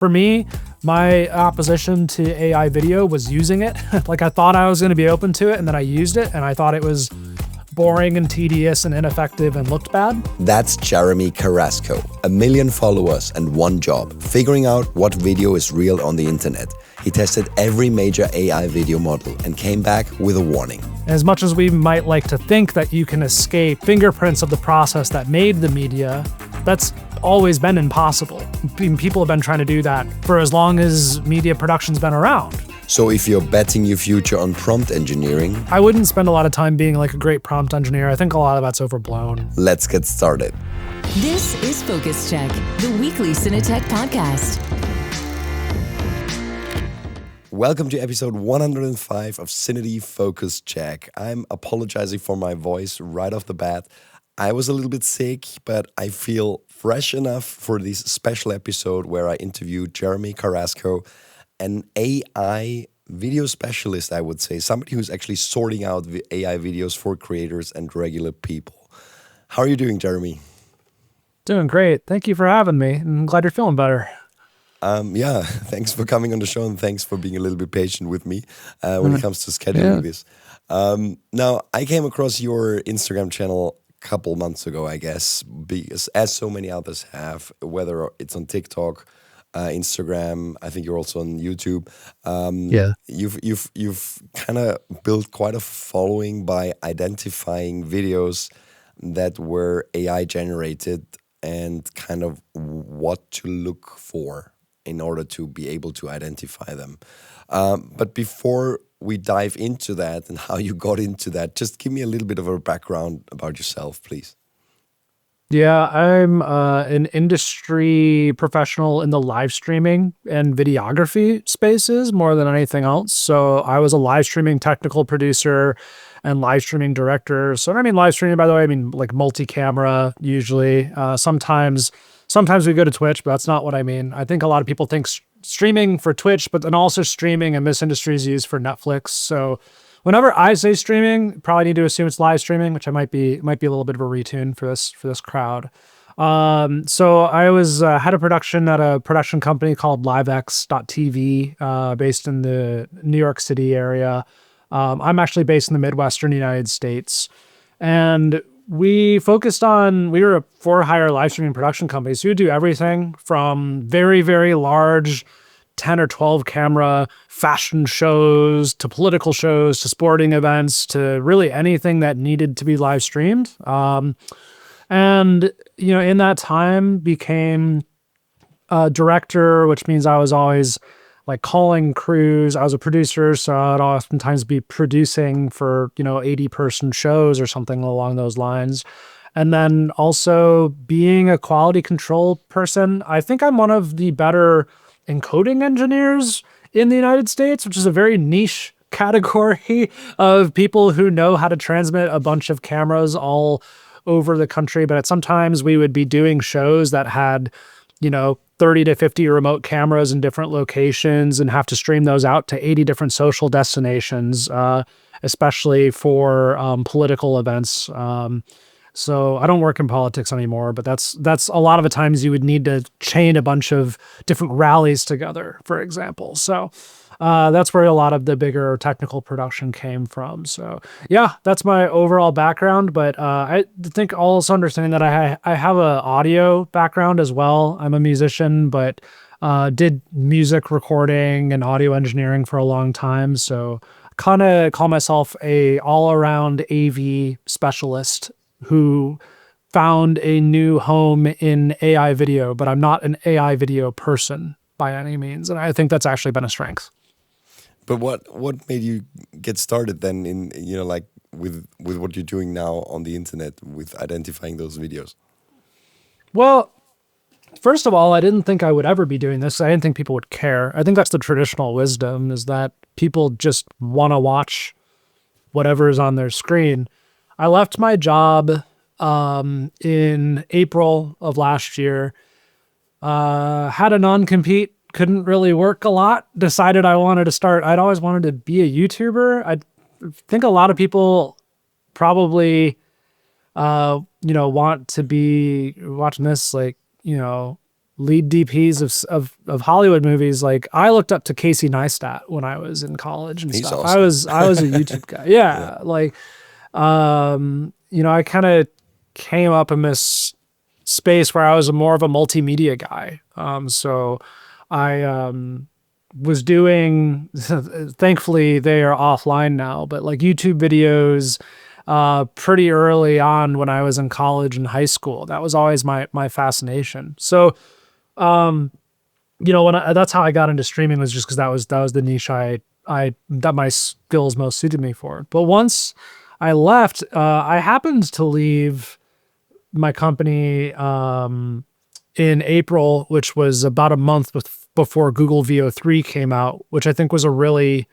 For me, my opposition to AI video was using it. Like I thought I was going to be open to it, and then I used it and I thought it was boring and tedious and ineffective and looked bad. That's Jeremy Carrasco, 1 million followers and one job, figuring out what video is real on the internet. He tested every major AI video model and came back with a warning. As much as we might like to think that you can escape fingerprints of the process that made the media, that's always been impossible. People have been trying to do that for as long as media production's been around. So if you're betting your future on prompt engineering, I wouldn't spend a lot of time being like a great prompt engineer. I think a lot of that's overblown. let's get started. This is Focus Check, the weekly CineTech podcast. Welcome to episode 105 of CineD Focus Check. I'm apologizing for my voice right off the bat. I was a little bit sick, but I feel fresh enough for this special episode where I interviewed Jeremy Carrasco, an AI video specialist, I would say, somebody who's actually sorting out AI videos for creators and regular people. How are you doing, Jeremy? Doing great. Thank you for having me. I'm glad you're feeling better. Yeah, thanks for coming on the show and thanks for being a little bit patient with me when it comes to scheduling this. Now, I came across your Instagram channel couple months ago, I guess, because as so many others have, whether it's on TikTok, Instagram, I think you're also on YouTube. You've kind of built quite a following by identifying videos that were AI generated and kind of what to look for in order to be able to identify them. But before we dive into that and how you got into that, just give me a little bit of a background about yourself, please. Yeah, I'm an industry professional in the live streaming and videography spaces more than anything else. So I was a live streaming technical producer and live streaming director. So I mean live streaming, by the way, I mean like multi-camera usually. Sometimes we go to Twitch, but that's not what I mean. I think a lot of people think streaming for Twitch, but then also streaming in this industry is used for Netflix. So whenever I say streaming, you probably need to assume it's live streaming, which might be a little bit of a retune for this crowd. So I was head of production at a production company called livex.tv, based in the New York City area. I'm actually based in the Midwestern United States, and we were a for-hire live streaming production company. So we would do everything from very, very large 10 or 12 camera fashion shows to political shows to sporting events to really anything that needed to be live streamed. And, in that time became a director, which means I was always like calling crews. I was a producer, so I'd oftentimes be producing for, 80-person shows or something along those lines. And then also being a quality control person. I think I'm one of the better encoding engineers in the United States, which is a very niche category of people who know how to transmit a bunch of cameras all over the country. But sometimes we would be doing shows that had, 30 to 50 remote cameras in different locations and have to stream those out to 80 different social destinations, especially for political events. So I don't work in politics anymore, but that's a lot of the times you would need to chain a bunch of different rallies together, for example. So that's where a lot of the bigger technical production came from. So yeah, that's my overall background. But I think also understanding that I have an audio background as well. I'm a musician, but did music recording and audio engineering for a long time. So kind of call myself a all-around AV specialist who found a new home in AI video, but I'm not an AI video person by any means. And I think that's actually been a strength. But what made you get started then in, like with what you're doing now on the internet with identifying those videos? Well, first of all, I didn't think I would ever be doing this. I didn't think people would care. I think that's the traditional wisdom, is that people just want to watch whatever is on their screen. I left my job in April of last year, had a non-compete, couldn't really work a lot, decided I'd always wanted to be a YouTuber. I think a lot of people probably, want to be watching this, like, lead DPs of Hollywood movies. Like I looked up to Casey Neistat when I was in college and He's stuff. awesome. I was a YouTube guy. Yeah. Like, I kind of came up in this space where I was more of a multimedia guy. So I was doing, thankfully they are offline now, but like YouTube videos pretty early on when I was in college and high school. That was always my fascination. So, that's how I got into streaming, was just because that was the niche that my skills most suited me for. But once I left, I happened to leave my company in April, which was about a month before Google VO3 came out, which I think was a really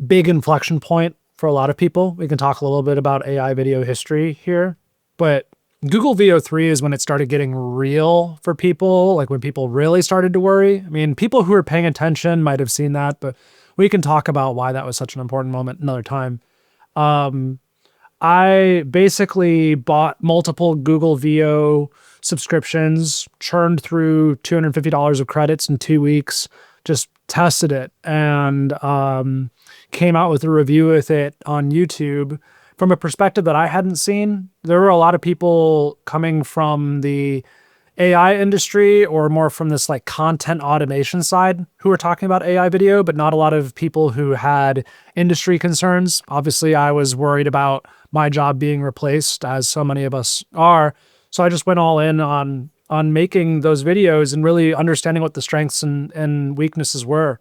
big inflection point for a lot of people. We can talk a little bit about AI video history here, but Google VO3 is when it started getting real for people, like when people really started to worry. I mean, people who are paying attention might have seen that, but we can talk about why that was such an important moment another time. I basically bought multiple Google VO subscriptions, churned through $250 of credits in 2 weeks, just tested it, and came out with a review with it on YouTube from a perspective that I hadn't seen. There were a lot of people coming from the AI industry or more from this like content automation side who were talking about AI video, but not a lot of people who had industry concerns. Obviously, I was worried about my job being replaced, as so many of us are. So I just went all in on making those videos and really understanding what the strengths and weaknesses were.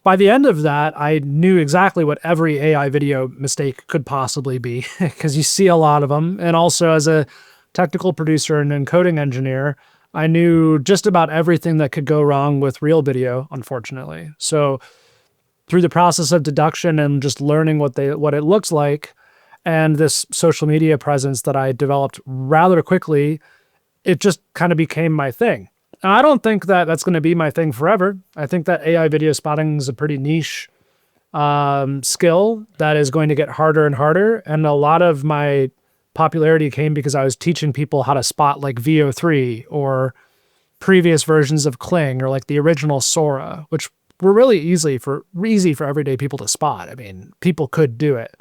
By the end of that, I knew exactly what every AI video mistake could possibly be, because you see a lot of them. And also as a technical producer and encoding engineer, I knew just about everything that could go wrong with real video, unfortunately. So through the process of deduction and just learning what it looks like, and this social media presence that I developed rather quickly, it just kind of became my thing. Now, I don't think that that's going to be my thing forever. I think that AI video spotting is a pretty niche skill that is going to get harder and harder. And a lot of my popularity came because I was teaching people how to spot like VO3 or previous versions of Kling or like the original Sora, which were really easy for everyday people to spot. I mean, people could do it.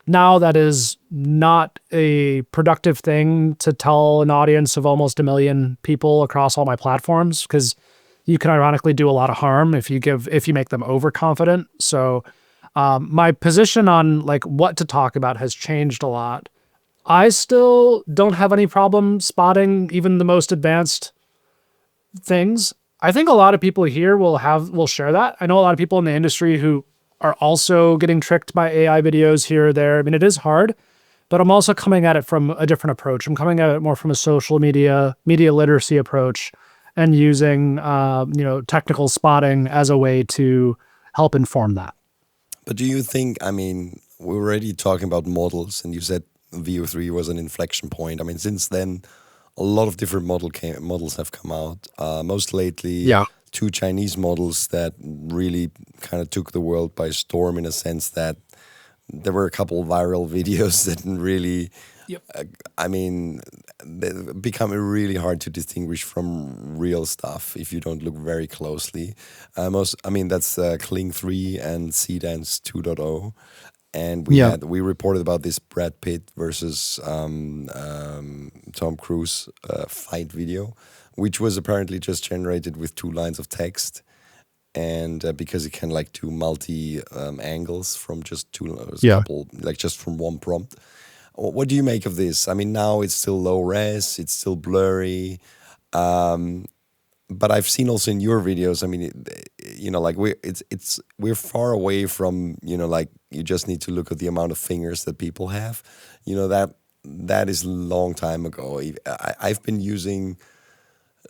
Now that is not a productive thing to tell an audience of almost 1 million people across all my platforms, because you can ironically do a lot of harm if you make them overconfident. So my position on like what to talk about has changed a lot. I still don't have any problem spotting even the most advanced things. I think a lot of people here will share that. I know a lot of people in the industry who are also getting tricked by AI videos here or there. I mean, it is hard, but I'm also coming at it from a different approach. I'm coming at it more from a social media literacy approach, and using technical spotting as a way to help inform that. But do you think, I mean, we're already talking about models, and you said VO3 was an inflection point. I mean, since then, a lot of different models have come out. Most lately, Yeah. 2 Chinese models that really kind of took the world by storm, in a sense that there were a couple viral videos that really, Yep. they become really hard to distinguish from real stuff if you don't look very closely. That's Kling 3 and CineD 2.0. And we reported about this Brad Pitt versus Tom Cruise fight video, which was apparently just generated with 2 lines of text, and because it can like do multi angles from just couple, like just from one prompt. What do you make of this? I mean, now it's still low res, it's still blurry, but I've seen also in your videos. I mean, we're far away from like you just need to look at the amount of fingers that people have. That is a long time ago. I've been using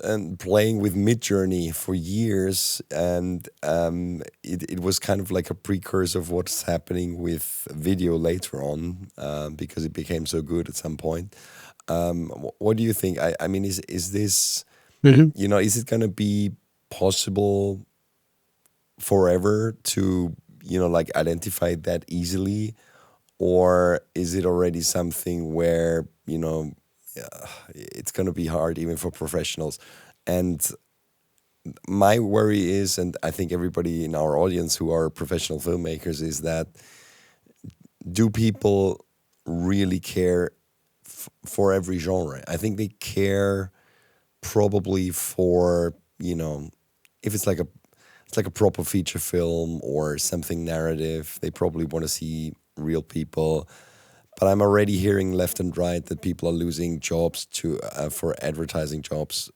and playing with Midjourney for years, and it was kind of like a precursor of what's happening with video later on, because it became so good at some point. What do you think? I mean, is this, is it going to be possible forever to, like identify that easily? Or is it already something where, it's going to be hard even for professionals? And my worry is, and I think everybody in our audience who are professional filmmakers, is that do people really care for every genre? I think they care probably for, if it's like a proper feature film or something narrative, they probably want to see real people. But I'm already hearing left and right that people are losing jobs for advertising jobs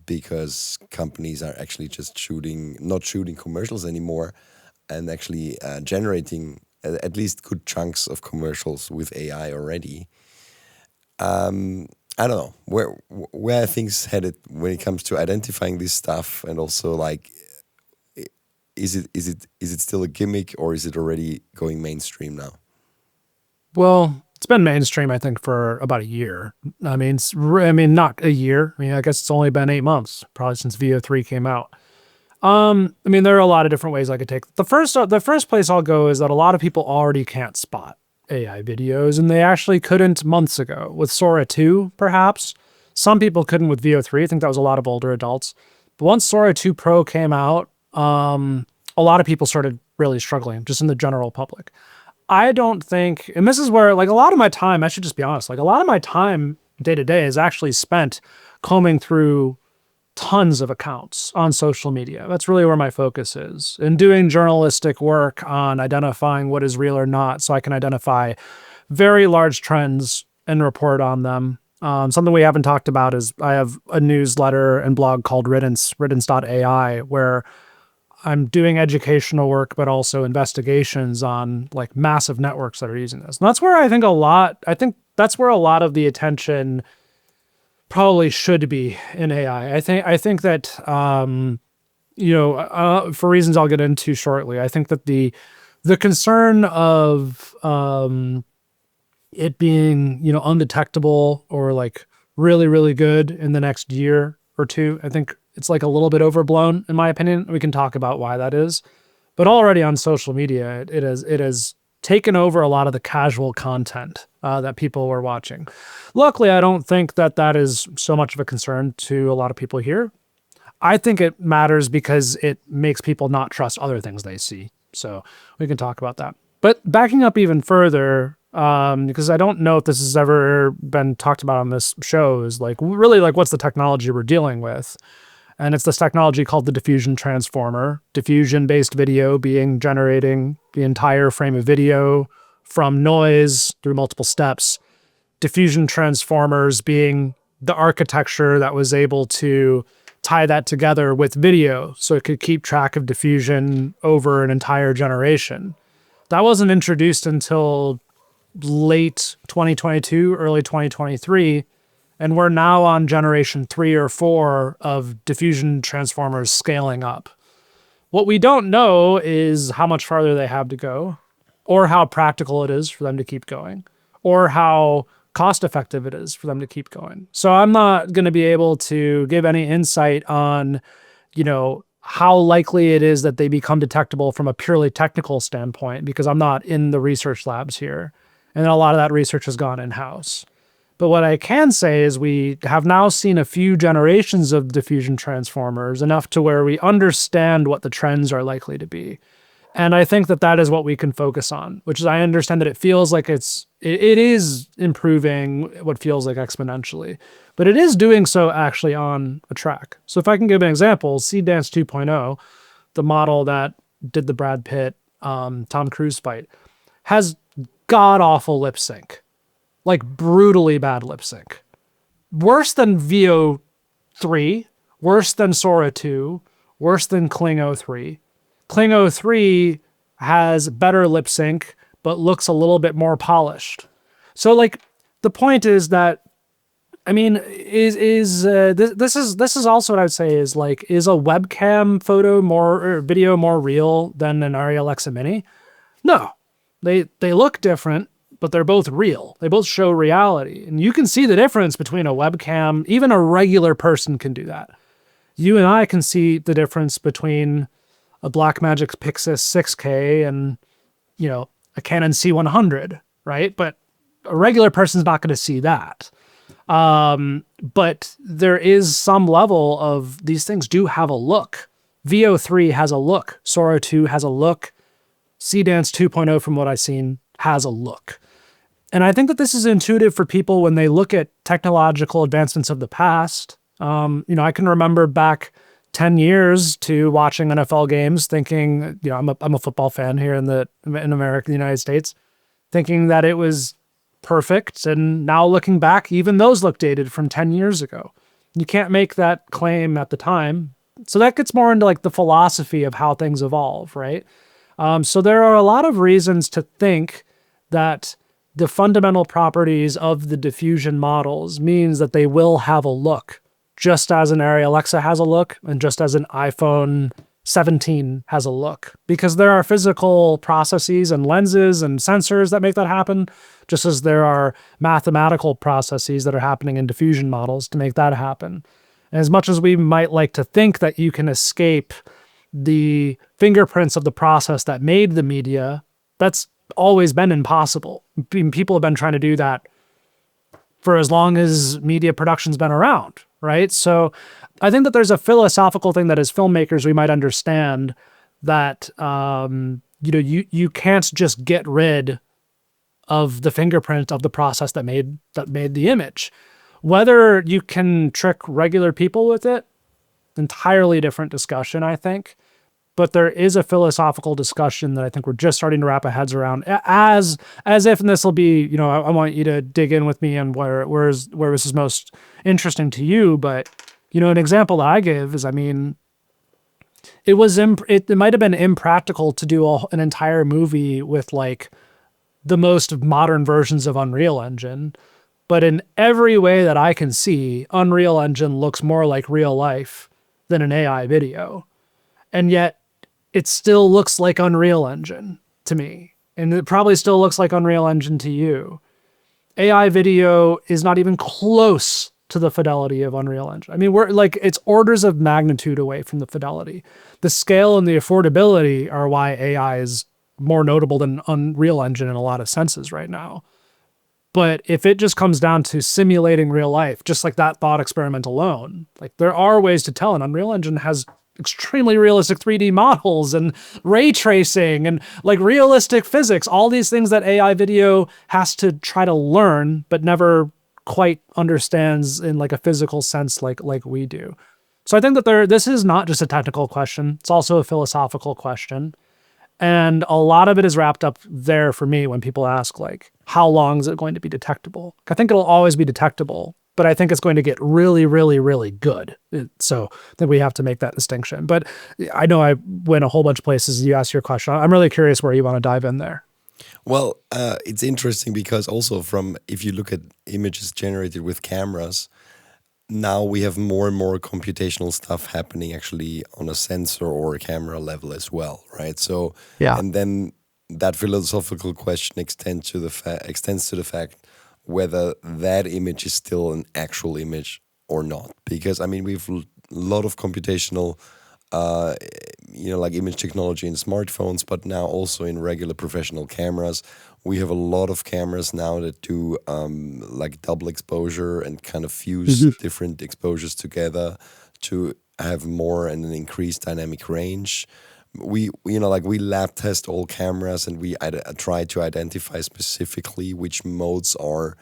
because companies are actually just not shooting commercials anymore, and actually generating at least good chunks of commercials with AI already. I don't know where things headed when it comes to identifying this stuff, and also like, is it still a gimmick, or is it already going mainstream now? Well, it's been mainstream, I think, for about a year. I mean, not a year. I guess it's only been 8 months, probably since VO3 came out. There are a lot of different ways I could take. The first place I'll go is that a lot of people already can't spot AI videos, and they actually couldn't months ago with Sora 2, perhaps. Some people couldn't with VO3. I think that was a lot of older adults. But once Sora 2 Pro came out, a lot of people started really struggling, just in the general public. I don't think, and this is where, like, a lot of my time, I should just be honest, like, a lot of my time day to day is actually spent combing through tons of accounts on social media. That's really where my focus is, and doing journalistic work on identifying what is real or not, so I can identify very large trends and report on them. Something we haven't talked about is I have a newsletter and blog called riddance.ai, where I'm doing educational work, but also investigations on like massive networks that are using this. And that's where I think that's where a lot of the attention probably should be in AI. I think that, for reasons I'll get into shortly, I think that the concern of it being, undetectable or like really, really good in the next year or two, I think it's like a little bit overblown, in my opinion. We can talk about why that is. But already on social media, it has taken over a lot of the casual content that people were watching. Luckily, I don't think that is so much of a concern to a lot of people here. I think it matters because it makes people not trust other things they see. So we can talk about that. But backing up even further, because I don't know if this has ever been talked about on this show, is like really like what's the technology we're dealing with. And it's this technology called the diffusion transformer. Diffusion-based video being generating the entire frame of video from noise through multiple steps. Diffusion transformers being the architecture that was able to tie that together with video so it could keep track of diffusion over an entire generation. That wasn't introduced until late 2022, early 2023. And we're now on generation 3 or 4 of diffusion transformers scaling up. What we don't know is how much farther they have to go, or how practical it is for them to keep going, or how cost effective it is for them to keep going. So I'm not going to be able to give any insight on, how likely it is that they become detectable from a purely technical standpoint, because I'm not in the research labs here. And a lot of that research has gone in-house. But what I can say is we have now seen a few generations of diffusion transformers, enough to where we understand what the trends are likely to be. And I think that is what we can focus on, which is I understand that it feels like it is improving what feels like exponentially, but it is doing so actually on a track. So if I can give an example, Seedance 2.0, the model that did the Brad Pitt, Tom Cruise fight, has god-awful lip sync. Like brutally bad lip sync. Worse than VO3, worse than Sora 2, worse than Kling 03. Kling 03 has better lip sync, but looks a little bit more polished. So like the point is that, this is also what I would say is like, is a webcam photo or video more real than an Arri Alexa Mini? No, they look different, but they're both real. They both show reality. And you can see the difference between a webcam. Even a regular person can do that. You and I can see the difference between a Blackmagic Pixis 6K and, a Canon C100, right? But a regular person's not going to see that. But there is some level of these things do have a look. VO3 has a look. Sora 2 has a look. CDance 2.0, from what I've seen, has a look. And I think that this is intuitive for people when they look at technological advancements of the past. I can remember back 10 years to watching NFL games thinking, I'm a football fan here in America, the United States, thinking that it was perfect. And now looking back, even those look dated from 10 years ago. You can't make that claim at the time. So that gets more into like the philosophy of how things evolve, right? So there are a lot of reasons to think that the fundamental properties of the diffusion models means that they will have a look, just as an Arri Alexa has a look and just as an iPhone 17 has a look, because there are physical processes and lenses and sensors that make that happen, just as there are mathematical processes that are happening in diffusion models to make that happen. And as much as we might like to think that you can escape the fingerprints of the process that made the media, that's always been impossible. People have been trying to do that for as long as media production's been around, right? So I think that there's a philosophical thing that as filmmakers we might understand that you can't just get rid of the fingerprint of the process that made the image. Whether you can trick regular people with it, entirely different discussion, I think. But there is a philosophical discussion that I think we're just starting to wrap our heads around, as if, and this will be, I want you to dig in with me on where this is most interesting to you. But, an example that I give is, it might have been impractical to do an entire movie with like the most modern versions of Unreal Engine. But in every way that I can see, Unreal Engine looks more like real life than an AI video. And yet it still looks like Unreal Engine to me. And it probably still looks like Unreal Engine to you. AI video is not even close to the fidelity of Unreal Engine. We're like, it's orders of magnitude away from the fidelity. The scale and the affordability are why AI is more notable than Unreal Engine in a lot of senses right now. But if it just comes down to simulating real life, just like that thought experiment alone, like there are ways to tell, and Unreal Engine has extremely realistic 3D models and ray tracing and like realistic physics, all these things that AI video has to try to learn, but never quite understands in like a physical sense like we do. So I think that this is not just a technical question. It's also a philosophical question. And a lot of it is wrapped up there for me when people ask like, how long is it going to be detectable? I think it'll always be detectable, but I think it's going to get really, really, really good. So I think we have to make that distinction. But I know I went a whole bunch of places. You asked your question. I'm really curious where you want to dive in there. Well, it's interesting because also if you look at images generated with cameras, now we have more and more computational stuff happening actually on a sensor or a camera level as well, right? So, yeah. And then that philosophical question extends to the fact whether that image is still an actual image or not. Because we've a lot of computational, like image technology in smartphones, but now also in regular professional cameras. We have a lot of cameras now that do like double exposure and kind of fuse different exposures together to have more and an increased dynamic range. We lab test all cameras and we try to identify specifically which modes are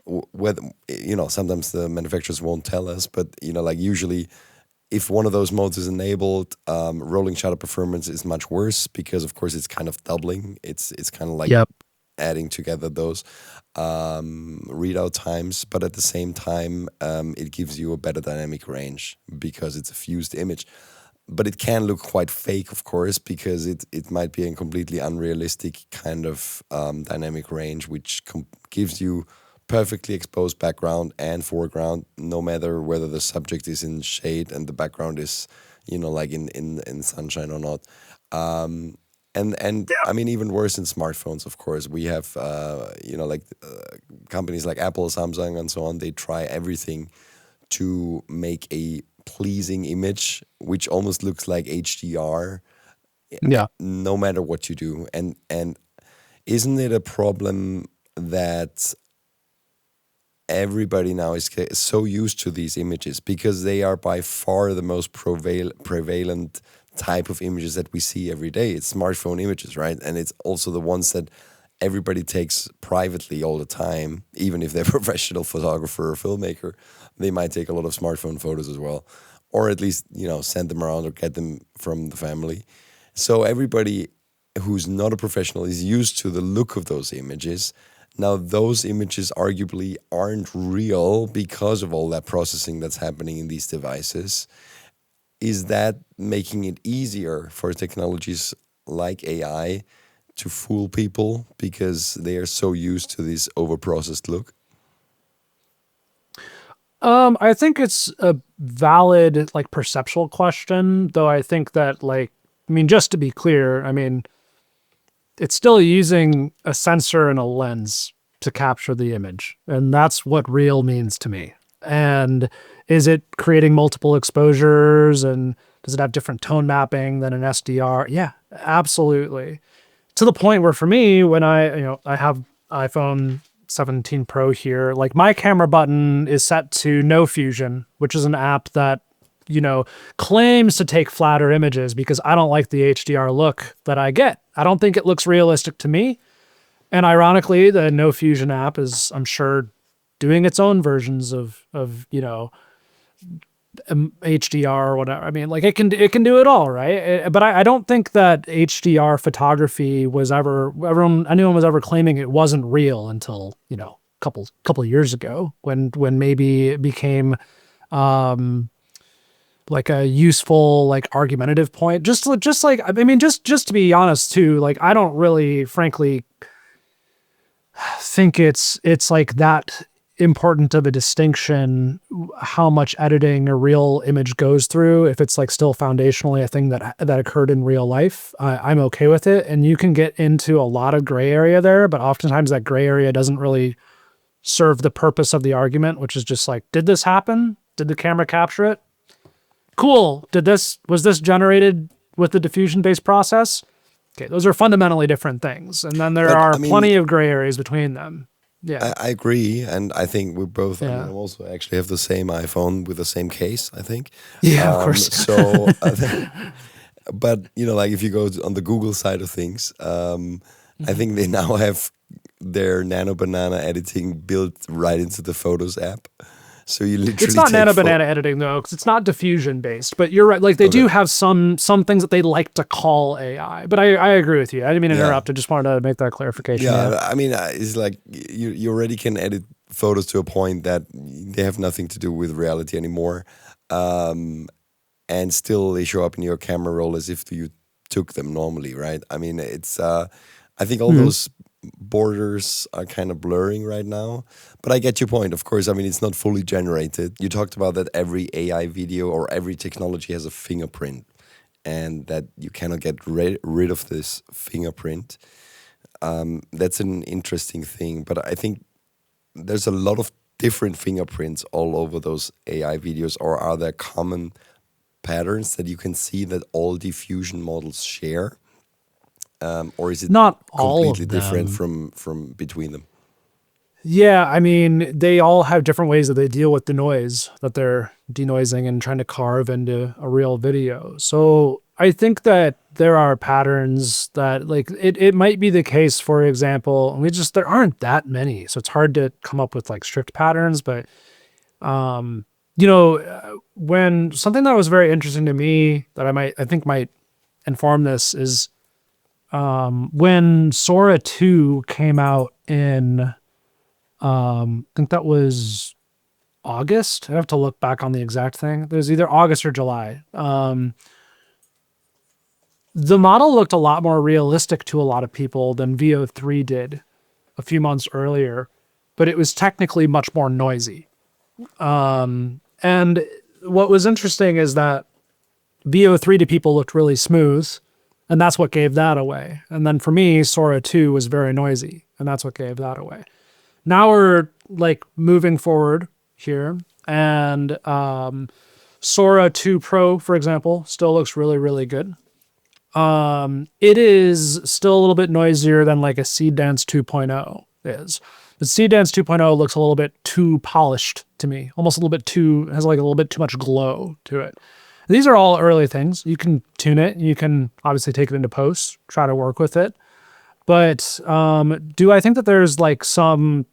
whether sometimes the manufacturers won't tell us, but usually if one of those modes is enabled, rolling shutter performance is much worse because of course it's kind of doubling. It's kind of like adding together those readout times, but at the same time it gives you a better dynamic range because it's a fused image. But it can look quite fake, of course, because it might be a completely unrealistic kind of dynamic range, which gives you perfectly exposed background and foreground, no matter whether the subject is in shade and the background is, like in sunshine or not. Even worse in smartphones, of course. We have, companies like Apple, Samsung, and so on. They try everything to make a pleasing image, which almost looks like HDR. Yeah. No matter what you do, and isn't it a problem that everybody now is so used to these images because they are by far the most prevalent type of images that we see every day. It's smartphone images, right? And it's also the ones that everybody takes privately all the time. Even if they're a professional photographer or filmmaker, they might take a lot of smartphone photos as well, or at least, send them around or get them from the family. So everybody who's not a professional is used to the look of those images. Now, those images arguably aren't real because of all that processing that's happening in these devices. Is that making it easier for technologies like AI to fool people because they are so used to this overprocessed look? I think it's a valid, like, perceptual question, though I think that, just to be clear, it's still using a sensor and a lens to capture the image. And that's what real means to me. And is it creating multiple exposures, and does it have different tone mapping than an SDR? Yeah, absolutely. To the point where for me, when I have iPhone 17 Pro here, like, my camera button is set to No Fusion, which is an app that, claims to take flatter images because I don't like the HDR look that I get. I don't think it looks realistic to me. And ironically, the No Fusion app is, I'm sure, doing its own versions of HDR or whatever. It can do it all, right? But I don't think that HDR photography was anyone was ever claiming it wasn't real until couple of years ago when maybe it became like a useful, like, argumentative point. Just to be honest too, like, I don't really, frankly, think it's like that important of a distinction how much editing a real image goes through. If it's, like, still foundationally a thing that occurred in real life, I'm okay with it. And you can get into a lot of gray area there, but oftentimes that gray area doesn't really serve the purpose of the argument, which is just like, did this happen? Did the camera capture it? Cool. Was this generated with the diffusion-based process? Okay, those are fundamentally different things. And then there are plenty of gray areas between them. Yeah. I agree. And I think we both, I also actually have the same iPhone with the same case, I think. Yeah, of course. So, but, like, if you go on the Google side of things, I think they now have their Nano Banana editing built right into the Photos app. So you literally it's not Nano Banana editing though, because it's not diffusion based. But you're right; like, they do have some things that they like to call AI. But I agree with you. I didn't mean to interrupt. I just wanted to make that clarification. Yeah, it's like you already can edit photos to a point that they have nothing to do with reality anymore, and still they show up in your camera roll as if you took them normally, right? It's I think all those borders are kind of blurring right now, but I get your point. Of course, it's not fully generated. You talked about that every AI video or every technology has a fingerprint, and that you cannot get rid of this fingerprint. That's an interesting thing, but I think there's a lot of different fingerprints all over those AI videos. Or are there common patterns that you can see that all diffusion models share? Or is it not completely different from between them? Yeah, they all have different ways that they deal with the noise that they're denoising and trying to carve into a real video. So I think that there are patterns that, like, it might be the case, for example, there aren't that many, so it's hard to come up with, like, strict patterns, but when something that was very interesting to me that I think might inform this is when Sora 2 came out in, I think that was August. I have to look back on the exact thing. It was either August or July. The model looked a lot more realistic to a lot of people than VO3 did a few months earlier, but it was technically much more noisy. And what was interesting is that VO3 to people looked really smooth, and that's what gave that away. And then for me, Sora 2 was very noisy, and that's what gave that away. Now we're, like, moving forward here, and Sora 2 Pro, for example, still looks really, really good. It is still a little bit noisier than, like, a Seed Dance 2.0 is. But CDance 2.0 looks a little bit too polished to me, almost a little bit too, has like a little bit too much glow to it. These are all early things. You can tune it. You can obviously take it into post, try to work with it. But do I think that there's like some,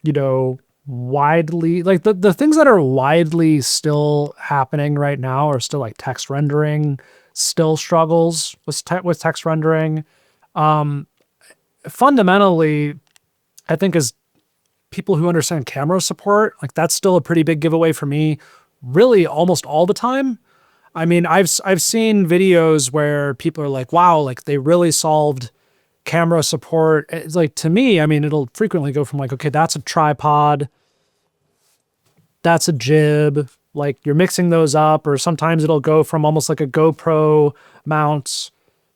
widely, like the things that are widely still happening right now are still like text rendering, still struggles with text rendering. Fundamentally, I think as people who understand camera support, like that's still a pretty big giveaway for me, really almost all the time. I mean, I've seen videos where people are like, wow, like they really solved camera support. It's like, to me, I mean, it'll frequently go from like, okay, that's a tripod, that's a jib, like you're mixing those up, or sometimes it'll go from almost like a GoPro mount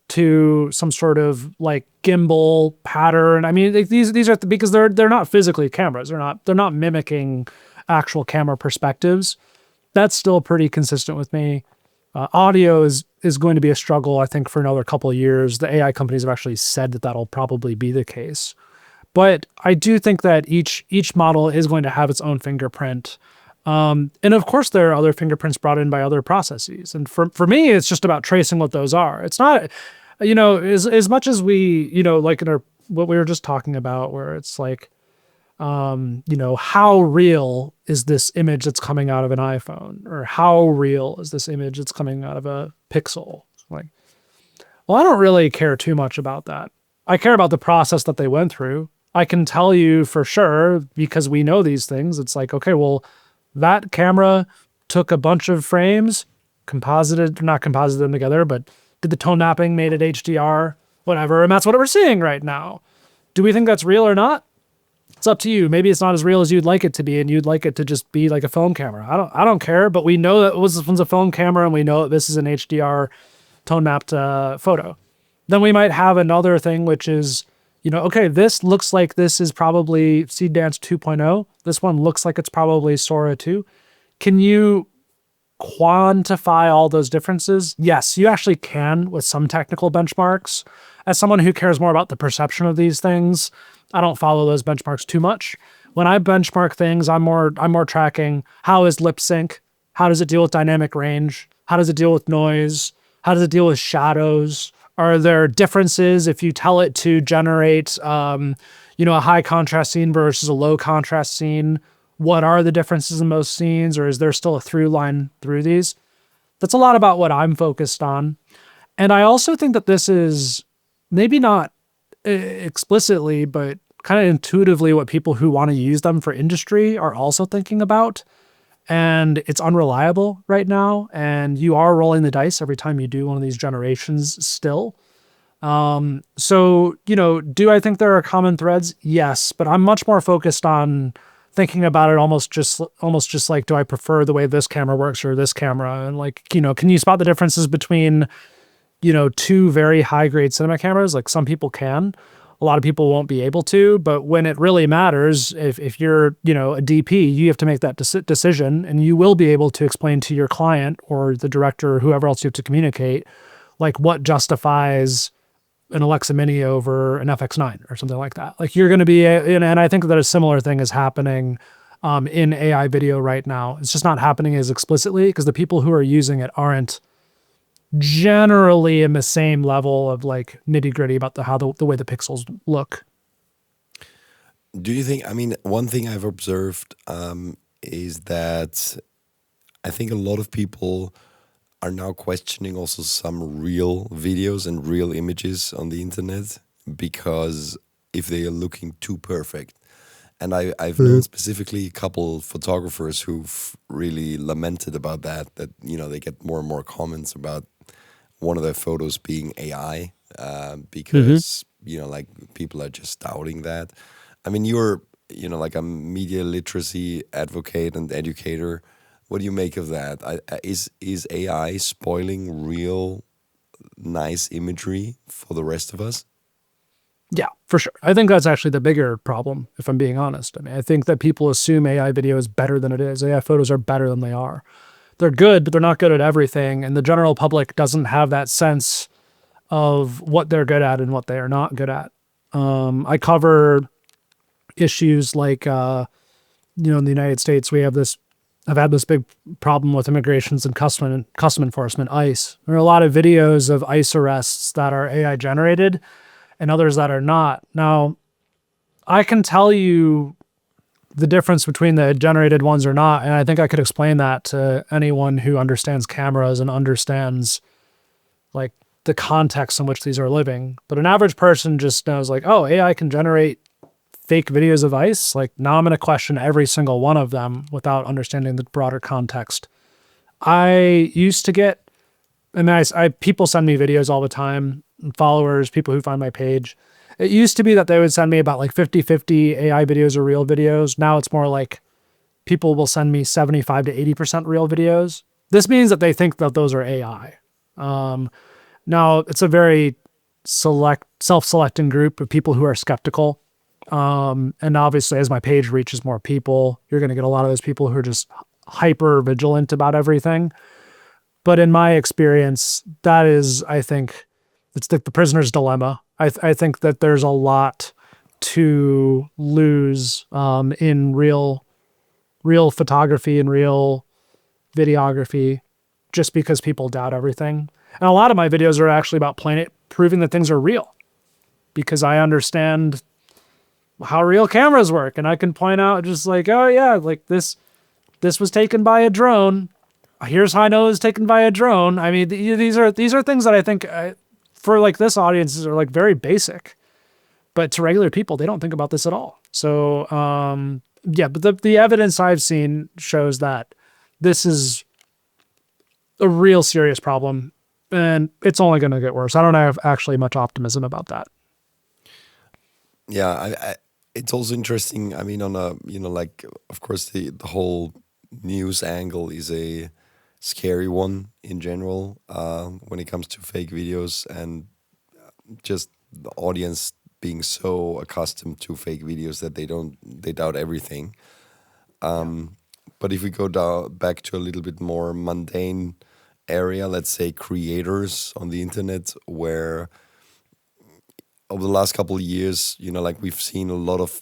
to some sort of like gimbal pattern. I mean, like these are because they're not physically cameras. They're not mimicking actual camera perspectives. That's still pretty consistent with me. Audio is going to be a struggle, I think, for another couple of years. The AI companies have actually said that that'll probably be the case. But I do think that each model is going to have its own fingerprint. And of course, there are other fingerprints brought in by other processes. And for me, it's just about tracing what those are. It's not, as much as we, like in what we were just talking about, where it's like, how real is this image that's coming out of an iPhone, or how real is this image that's coming out of a Pixel? Like, well, I don't really care too much about that. I care about the process that they went through. I can tell you for sure, because we know these things. It's like, okay, well, that camera took a bunch of frames, not composited them together, but did the tone mapping, made it HDR, whatever, and that's what we're seeing right now. Do we think that's real or not? It's up to you. Maybe it's not as real as you'd like it to be, and you'd like it to just be like a film camera. I don't care, but we know that this one's a film camera, and we know that this is an HDR tone mapped photo. Then we might have another thing, which is, okay, this looks like this is probably CDance 2.0. This one looks like it's probably Sora 2. Can you quantify all those differences? Yes, you actually can with some technical benchmarks. As someone who cares more about the perception of these things, I don't follow those benchmarks too much. When I benchmark things, I'm more tracking how is lip sync, how does it deal with dynamic range, how does it deal with noise, how does it deal with shadows? Are there differences if you tell it to generate, a high contrast scene versus a low contrast scene? What are the differences in most scenes, or is there still a through line through these? That's a lot about what I'm focused on. And I also think that this is maybe not explicitly, but kind of intuitively what people who want to use them for industry are also thinking about. And it's unreliable right now. And you are rolling the dice every time you do one of these generations still. So, do I think there are common threads? Yes, but I'm much more focused on thinking about it almost just like, do I prefer the way this camera works or this camera? And like, can you spot the differences between, two very high grade cinema cameras? Like some people can. A lot of people won't be able to, but when it really matters, if you're, a DP, you have to make that decision, and you will be able to explain to your client or the director or whoever else you have to communicate, like what justifies an Alexa Mini over an FX9 or something like that. Like you're going to be, and I think that a similar thing is happening in AI video right now. It's just not happening as explicitly because the people who are using it aren't generally in the same level of like nitty gritty about the way the pixels look. Do you think, one thing I've observed is that I think a lot of people are now questioning also some real videos and real images on the internet, because if they are looking too perfect. And I've known specifically a couple photographers who've really lamented about that, they get more and more comments about one of their photos being AI because, like people are just doubting that. I mean, you're, like a media literacy advocate and educator. What do you make of that? Is AI spoiling real nice imagery for the rest of us? Yeah, for sure. I think that's actually the bigger problem, if I'm being honest. I think that people assume AI video is better than it is. AI photos are better than they are. They're good, but they're not good at everything. And the general public doesn't have that sense of what they're good at and what they are not good at. I cover issues like, in the United States, I've had this big problem with immigrations and custom enforcement, ICE. There are a lot of videos of ICE arrests that are AI generated and others that are not. Now, I can tell you the difference between the generated ones or not, and I think I could explain that to anyone who understands cameras and understands like the context in which these are living. But an average person just knows like, oh, AI can generate fake videos of ICE. Like now I'm going to question every single one of them without understanding the broader context. I used to get, and people send me videos all the time, followers, people who find my page. It used to be that they would send me about like 50-50 AI videos or real videos. Now it's more like people will send me 75 to 80% real videos. This means that they think that those are AI. Now it's a very self-selecting group of people who are skeptical. And obviously as my page reaches more people, you're going to get a lot of those people who are just hyper vigilant about everything. But in my experience, that is, I think, it's the prisoner's dilemma. I think that there's a lot to lose in real photography and real videography just because people doubt everything. And a lot of my videos are actually about proving that things are real because I understand how real cameras work. And I can point out just like, oh yeah, like this was taken by a drone. Here's how I know it was taken by a drone. I mean, these are things that I think for like this audience are like very basic, but to regular people, they don't think about this at all. So but the evidence I've seen shows that this is a real serious problem and it's only going to get worse. I don't have actually much optimism about that. Yeah, it's also interesting. I mean, on a, like, of course, the whole news angle is a scary one in general when it comes to fake videos and just the audience being so accustomed to fake videos that they doubt everything. But if we go back to a little bit more mundane area, let's say creators on the internet, where over the last couple of years, like we've seen a lot of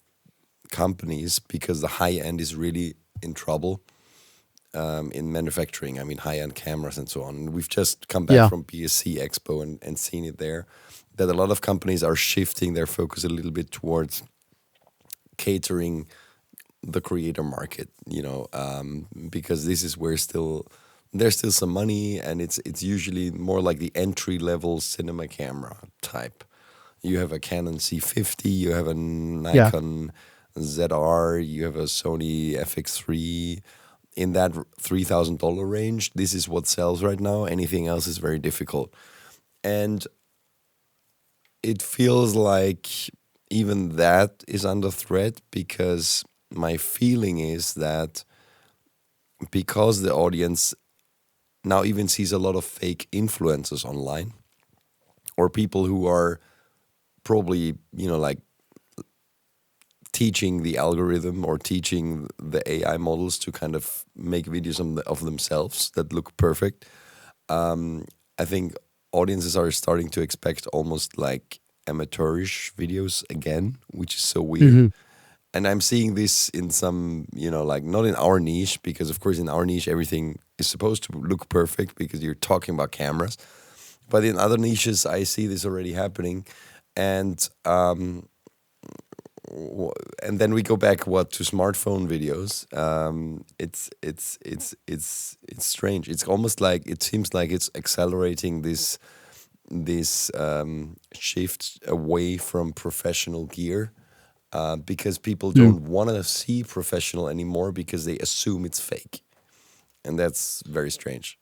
companies, because the high end is really in trouble in manufacturing. I mean, high end cameras and so on. And we've just come back from BSC Expo and seen it there, that a lot of companies are shifting their focus a little bit towards catering the creator market, because this is where there's still some money, and it's usually more like the entry level cinema camera type. You have a Canon C50, you have a Nikon ZR, you have a Sony FX3. In that $3,000 range, this is what sells right now. Anything else is very difficult. And it feels like even that is under threat, because my feeling is that because the audience now even sees a lot of fake influencers online, or people who are probably, like teaching the algorithm or teaching the AI models to kind of make videos of themselves that look perfect. I think audiences are starting to expect almost like amateurish videos again, which is so weird. Mm-hmm. And I'm seeing this in some, like not in our niche, because of course in our niche everything is supposed to look perfect because you're talking about cameras. But in other niches, I see this already happening. And then we go back to smartphone videos. It's strange. It's almost like it seems like it's accelerating this shift away from professional gear, because people don't want to see professional anymore because they assume it's fake, and that's very strange.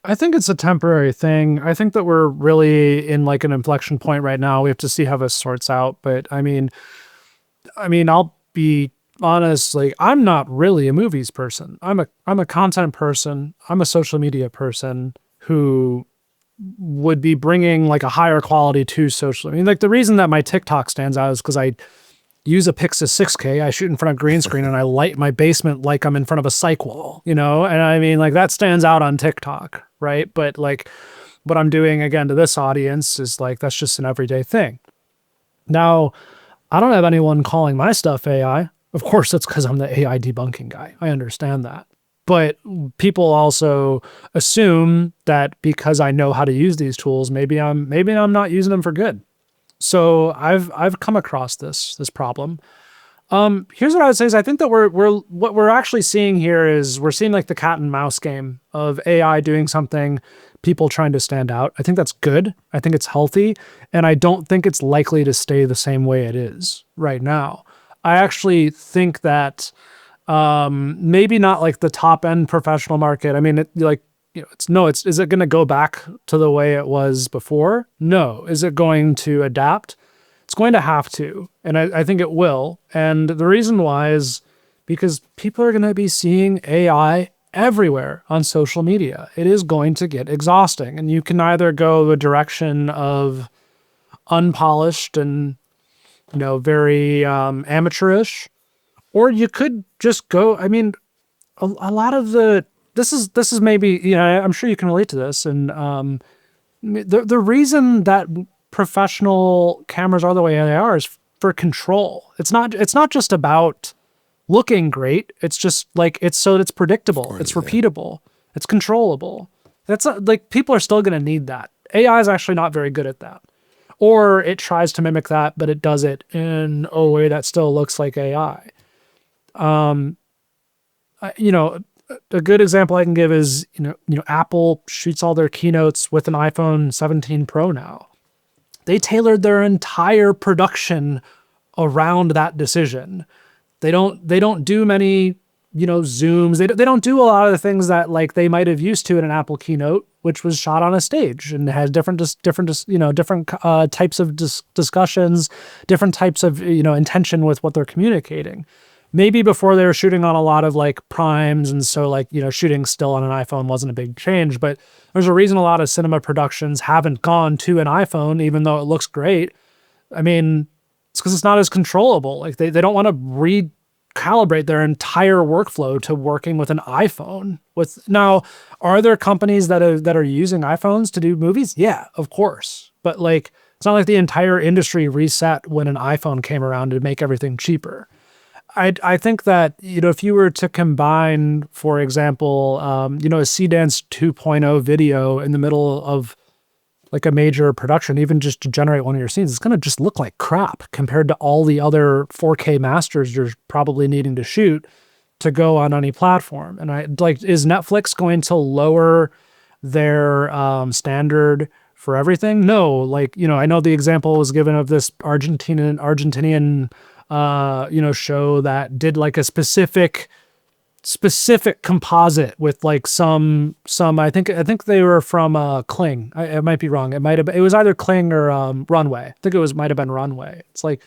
I think it's a temporary thing. I think that we're really in like an inflection point right now. We have to see how this sorts out. But I mean, I'll be honest, like I'm not really a movies person. I'm a content person. I'm a social media person who would be bringing like a higher quality to social. I mean, like the reason that my TikTok stands out is because I use a Pixis 6K, I shoot in front of green screen and I light my basement like I'm in front of a psych wall, and I mean, like that stands out on TikTok, right? But like what I'm doing again to this audience is like, that's just an everyday thing. Now, I don't have anyone calling my stuff AI. Of course, that's because I'm the AI debunking guy. I understand that. But people also assume that because I know how to use these tools, maybe I'm not using them for good. So I've come across this problem. Here's what I would say is I think that what we're actually seeing here is we're seeing like the cat and mouse game of AI doing something, people trying to stand out. I think that's good. I think it's healthy. And I don't think it's likely to stay the same way it is right now. I actually think that maybe not like the top end professional market. I mean, is it going to go back to the way it was before? No. Is it going to adapt? It's going to have to, and I think it will. And the reason why is because people are going to be seeing AI everywhere on social media. It is going to get exhausting, and you can either go the direction of unpolished and very amateurish, or you could just go. I mean, a lot of this is maybe I'm sure you can relate to this, and the reason that professional cameras are the way they are is for control. It's not just about looking great. It's just like it's predictable. It's repeatable. It's controllable. That's not, like people are still going to need that. AI is actually not very good at that, or it tries to mimic that, but it does it in a way that still looks like AI. A good example I can give is Apple shoots all their keynotes with an iPhone 17 Pro now. They tailored their entire production around that decision. They don't do many, zooms. They don't do a lot of the things that like they might have used to in an Apple keynote, which was shot on a stage and has different types of discussions, different types of intention with what they're communicating. Maybe before they were shooting on a lot of like primes, and so shooting still on an iPhone wasn't a big change, but there's a reason a lot of cinema productions haven't gone to an iPhone, even though it looks great. I mean, it's because it's not as controllable. Like they don't want to recalibrate their entire workflow to working with an iPhone. Now, are there companies that are using iPhones to do movies? Yeah, of course. But it's not like the entire industry reset when an iPhone came around to make everything cheaper. I think that, if you were to combine, for example, a CDance 2.0 video in the middle of like a major production, even just to generate one of your scenes, it's going to just look like crap compared to all the other 4K masters you're probably needing to shoot to go on any platform. And is Netflix going to lower their standard for everything? No. I know the example was given of this Argentinian show that did like a specific composite with like some I think they were from Kling. I might be wrong. It was either Kling or Runway. I think might have been Runway. It's like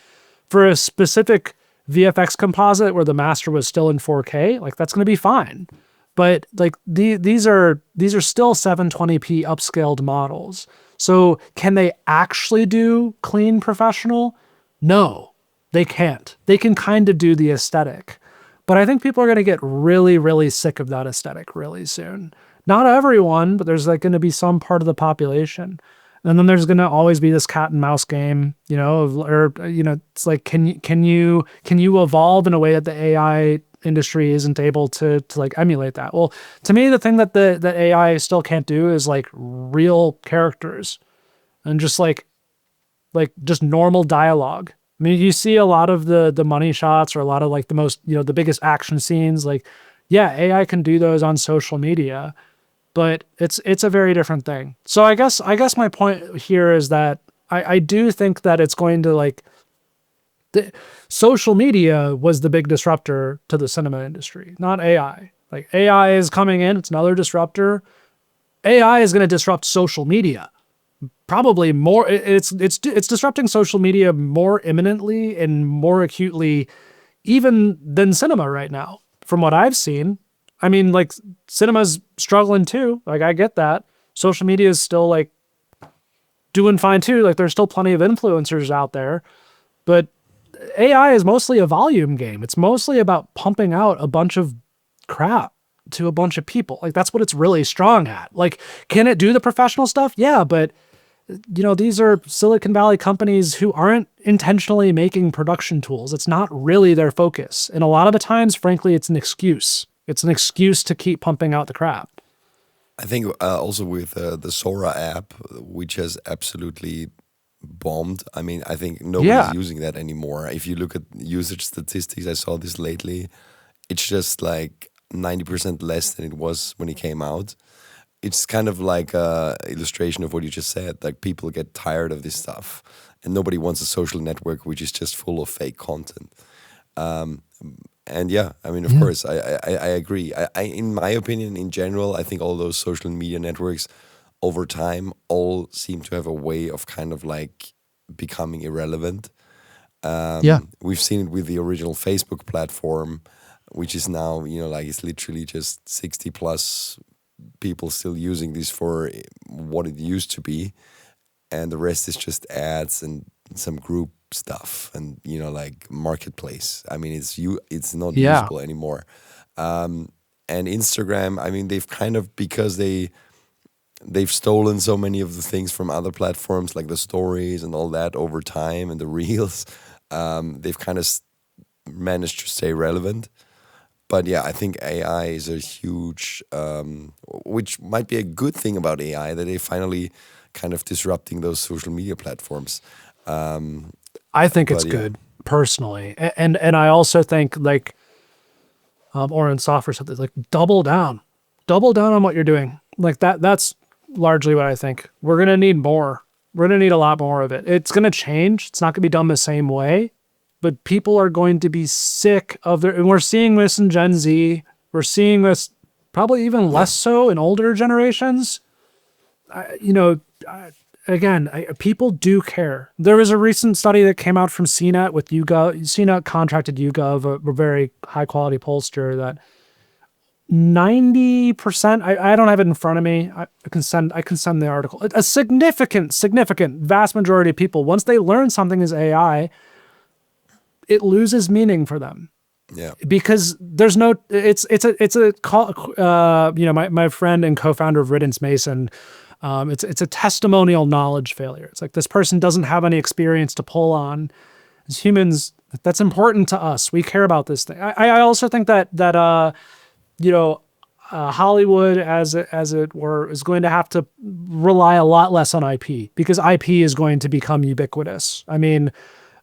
for a specific VFX composite where the master was still in 4K, like that's going to be fine. But like these are still 720p upscaled models. So can they actually do clean professional? No. They can't. They can kind of do the aesthetic. But I think people are going to get really, really sick of that aesthetic really soon. Not everyone, but there's going to be some part of the population. And then there's going to always be this cat and mouse game, it's like, can you evolve in a way that the AI industry isn't able to emulate that? Well, to me, the thing that AI still can't do is like real characters and just just normal dialogue. I mean, you see a lot of the money shots or a lot of like the most, the biggest action scenes. AI can do those on social media, but it's a very different thing. So I guess my point here is that I do think that it's going to the social media was the big disruptor to the cinema industry, not AI. Like AI is coming in, it's another disruptor. AI is going to disrupt social media. Probably more. It's disrupting social media more imminently and more acutely, even than cinema right now. From what I've seen, I mean, cinema's struggling too. I get that. Social media is still doing fine too. There's still plenty of influencers out there, but AI is mostly a volume game. It's mostly about pumping out a bunch of crap to a bunch of people. That's what it's really strong at. Can it do the professional stuff? Yeah, but these are Silicon Valley companies who aren't intentionally making production tools. It's not really their focus. And a lot of the times, frankly, it's an excuse. It's an excuse to keep pumping out the crap. I think also with the Sora app, which has absolutely bombed. I mean, I think nobody's using that anymore. If you look at usage statistics, I saw this lately, it's just like 90% less than it was when it came out. It's kind of like a illustration of what you just said. Like, people get tired of this stuff, and nobody wants a social network which is just full of fake content. And yeah, I mean, of course, I agree. In my opinion, in general, I think all those social media networks over time all seem to have a way of kind of like becoming irrelevant. We've seen it with the original Facebook platform, which is now, like, it's literally just 60 plus people still using this for what it used to be. And the rest is just ads and some group stuff and, like marketplace. I mean, it's not usable anymore. And Instagram, I mean, they've kind of, because they've stolen so many of the things from other platforms, like the stories and all that over time, and the reels, they've kind of managed to stay relevant. But yeah, I think AI is a huge, which might be a good thing about AI, that they finally kind of disrupting those social media platforms. I think it's good personally, and I also think, like, Oren Software said, like, double down on what you're doing. Like that's largely what I think. We're gonna need more. We're gonna need a lot more of it. It's gonna change. It's not gonna be done the same way, but people are going to be sick of and we're seeing this in Gen Z. We're seeing this probably even less so in older generations. People do care. There was a recent study that came out from CNET with YouGov. CNET contracted YouGov, a very high quality pollster, that 90%, I don't have it in front of me. I can send the article. A significant, vast majority of people, once they learn something is AI, it loses meaning for them. Yeah. Because there's no, my friend and co-founder of Riddance, Mason, it's a testimonial knowledge failure. It's like, this person doesn't have any experience to pull on. As humans, that's important to us. We care about this thing. I also think that Hollywood, as it were, is going to have to rely a lot less on IP, because IP is going to become ubiquitous. I mean,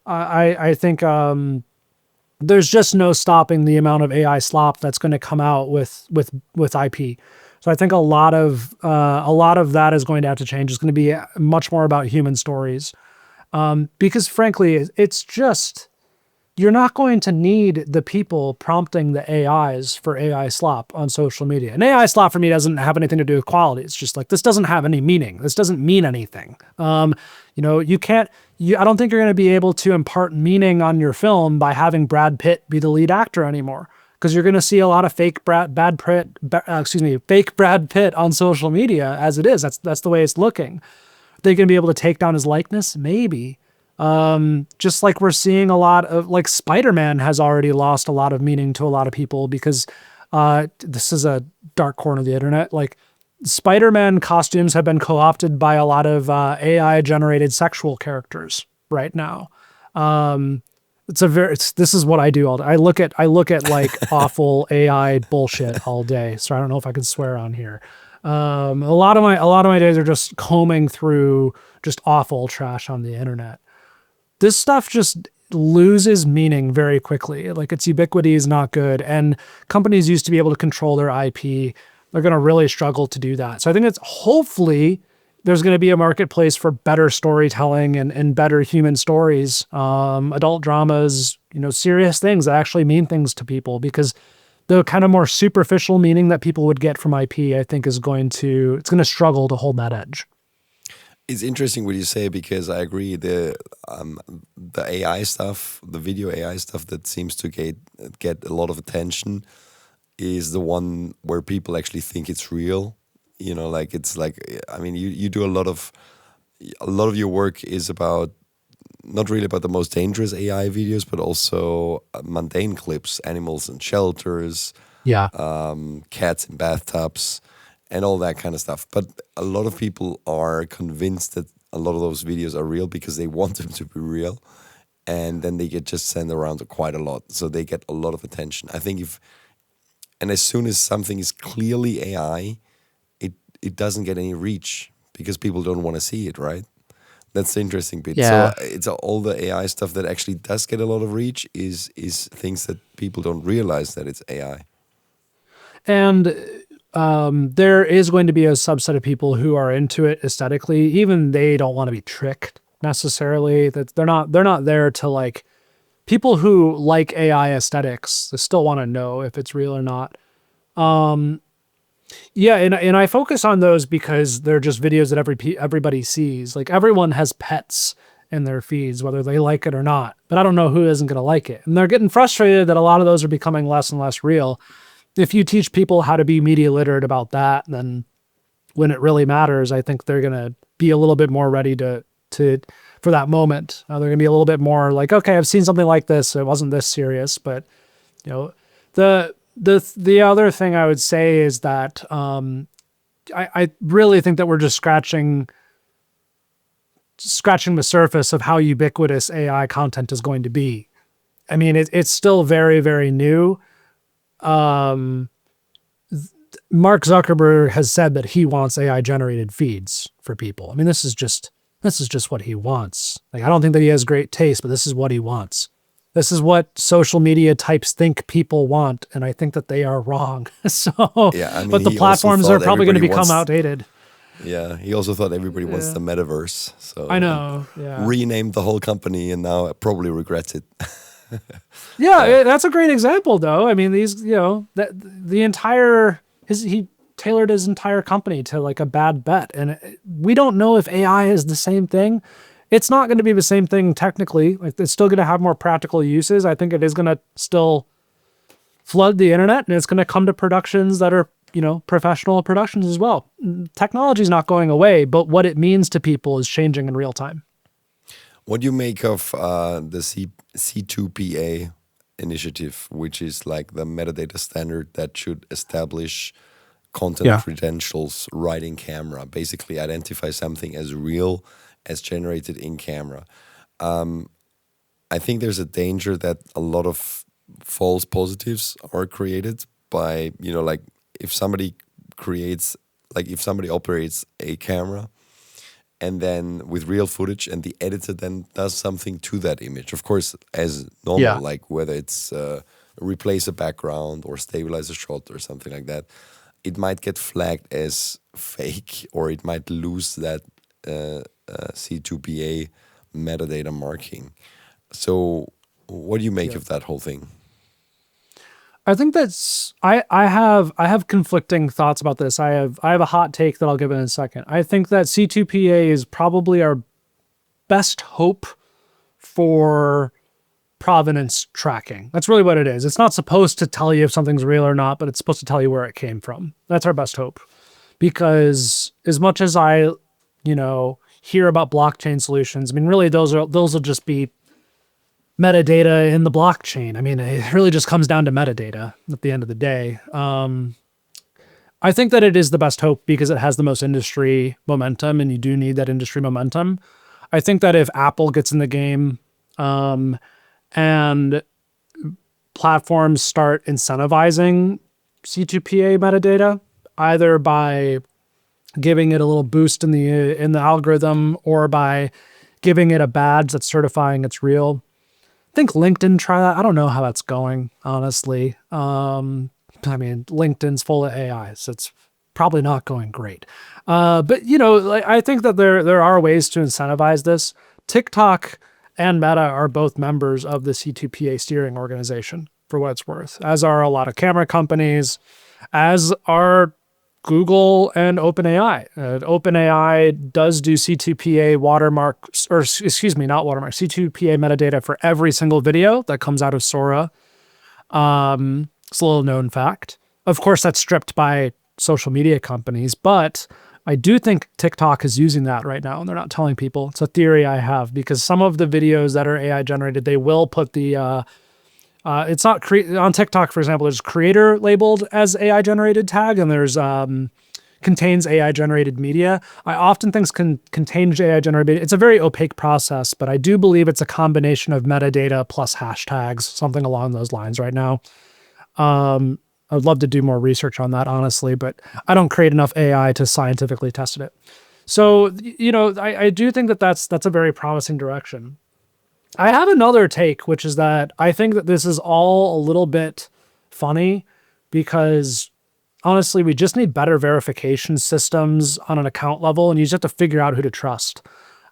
I think there's just no stopping the amount of AI slop that's going to come out with IP. So I think a lot of that is going to have to change. It's going to be much more about human stories, because frankly, it's just, you're not going to need the people prompting the AIs for AI slop on social media. And AI slop for me doesn't have anything to do with quality. It's just like, this doesn't have any meaning. This doesn't mean anything. I don't think you're going to be able to impart meaning on your film by having Brad Pitt be the lead actor anymore, because you're going to see a lot of fake Brad Pitt on social media as it is. That's the way it's looking. They're going to be able to take down his likeness, maybe. Just like we're seeing a lot of, like, Spider-Man has already lost a lot of meaning to a lot of people, because this is a dark corner of the internet. Like, Spider-Man costumes have been co-opted by a lot of AI generated sexual characters right now. This is what I do all day. I look at like awful AI bullshit all day. So I don't know if I can swear on here. A lot of my days are just combing through just awful trash on the internet. This stuff just loses meaning very quickly. Like, its ubiquity is not good. And companies used to be able to control their IP. They're going to really struggle to do that. So I think hopefully there's going to be a marketplace for better storytelling and better human stories, adult dramas, serious things that actually mean things to people, because the kind of more superficial meaning that people would get from IP, I think, it's going to struggle to hold that edge. It's interesting what you say, because I agree. The AI stuff, the video AI stuff that seems to get a lot of attention, is the one where people actually think it's real. Like, it's like, I mean, you do a lot of your work is about, not really about the most dangerous AI videos, but also mundane clips, animals in shelters, cats in bathtubs, and all that kind of stuff. But a lot of people are convinced that a lot of those videos are real because they want them to be real, and then they get just sent around quite a lot, so they get a lot of attention. I think as soon as something is clearly AI, it doesn't get any reach because people don't want to see it, right? That's the interesting bit. Yeah. So it's all the AI stuff that actually does get a lot of reach is things that people don't realize that it's AI. And there is going to be a subset of people who are into it aesthetically. Even they don't want to be tricked necessarily. That they're not there to like people who like AI aesthetics. They still want to know if it's real or not. Yeah, and I focus on those because they're just videos that everybody sees. Like everyone has pets in their feeds, whether they like it or not. But I don't know who isn't going to like it. And they're getting frustrated that a lot of those are becoming less and less real. If you teach people how to be media literate about that, then when it really matters, I think they're going to be a little bit more ready to for that moment. They're going to be a little bit more like, okay, I've seen something like this. It wasn't this serious, but you know, the other thing I would say is that I really think that we're just scratching the surface of how ubiquitous AI content is going to be. I mean, it's still very, very new. Mark Zuckerberg has said that he wants AI generated feeds for people. I mean, this is just what he wants. Like, I don't think that he has great taste, but this is what he wants. This is what social media types think people want, and I think that they are wrong. So, Yeah, I mean, but the he also platforms are thought probably going to everybody become wants- outdated. Yeah, he also thought everybody wants the metaverse. So I know. Yeah. renamed the whole company and now probably regrets it. That's a great example, though. I mean, these, that the entire he tailored his entire company to like a bad bet, and we don't know if AI is the same thing. It's not going to be the same thing technically. Like, it's still going to have more practical uses. I think it is going to still flood the internet, and it's going to come to productions that are, professional productions as well. Technology is not going away, but what it means to people is changing in real time. What do you make of the C2PA initiative, which is like the metadata standard that should establish content credentials right in camera, basically identify something as real as generated in camera? I think there's a danger that a lot of false positives are created by, like if somebody operates a camera and then with real footage and the editor then does something to that image, of course, as normal, like whether it's replace a background or stabilize a shot or something like that, it might get flagged as fake, or it might lose that C2PA metadata marking. So what do you make of that whole thing? I think I have conflicting thoughts about this. I have a hot take that I'll give in a second. I think that C2PA is probably our best hope for provenance tracking. That's really what it is. It's not supposed to tell you if something's real or not, but it's supposed to tell you where it came from. That's our best hope. Because as much as I, hear about blockchain solutions, I mean, really those will just be metadata in the blockchain. I mean, it really just comes down to metadata at the end of the day. I think that it is the best hope because it has the most industry momentum, and you do need that industry momentum. I think that if Apple gets in the game, and platforms start incentivizing C2PA metadata, either by giving it a little boost in the algorithm or by giving it a badge that's certifying it's real. I think LinkedIn try that. I don't know how that's going, honestly. I mean, LinkedIn's full of AI, so it's probably not going great. But I think that there are ways to incentivize this. TikTok and Meta are both members of the C2PA steering organization, for what it's worth, as are a lot of camera companies, as are Google and OpenAI. OpenAI does do C2PA watermarks, or excuse me, not watermarks, C2PA metadata for every single video that comes out of Sora. It's a little known fact. Of course, that's stripped by social media companies, but I do think TikTok is using that right now, and they're not telling people. It's a theory I have, because some of the videos that are AI generated, they will put the it's not on TikTok, for example, there's creator labeled as AI generated tag, and there's contains AI generated media. I often think contains AI generated media. It's a very opaque process, but I do believe it's a combination of metadata plus hashtags, something along those lines right now. I would love to do more research on that, honestly, but I don't create enough AI to scientifically test it. So, I do think that that's a very promising direction. I have another take, which is that I think that this is all a little bit funny because honestly, we just need better verification systems on an account level, and you just have to figure out who to trust.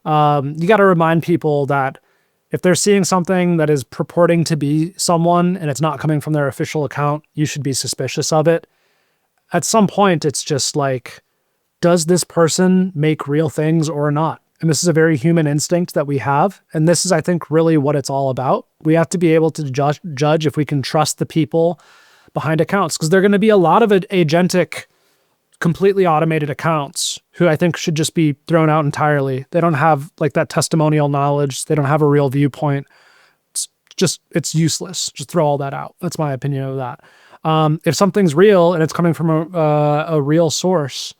You got to remind people that if they're seeing something that is purporting to be someone and it's not coming from their official account, you should be suspicious of it. At some point, it's just like, does this person make real things or not? And this is a very human instinct that we have. And this is, I think, really what it's all about. We have to be able to judge if we can trust the people behind accounts, because there are going to be a lot of agentic, completely automated accounts who I think should just be thrown out entirely. They don't have like that testimonial knowledge. They don't have a real viewpoint. It's useless. Just throw all that out. That's my opinion of that. If something's real and it's coming from a real source,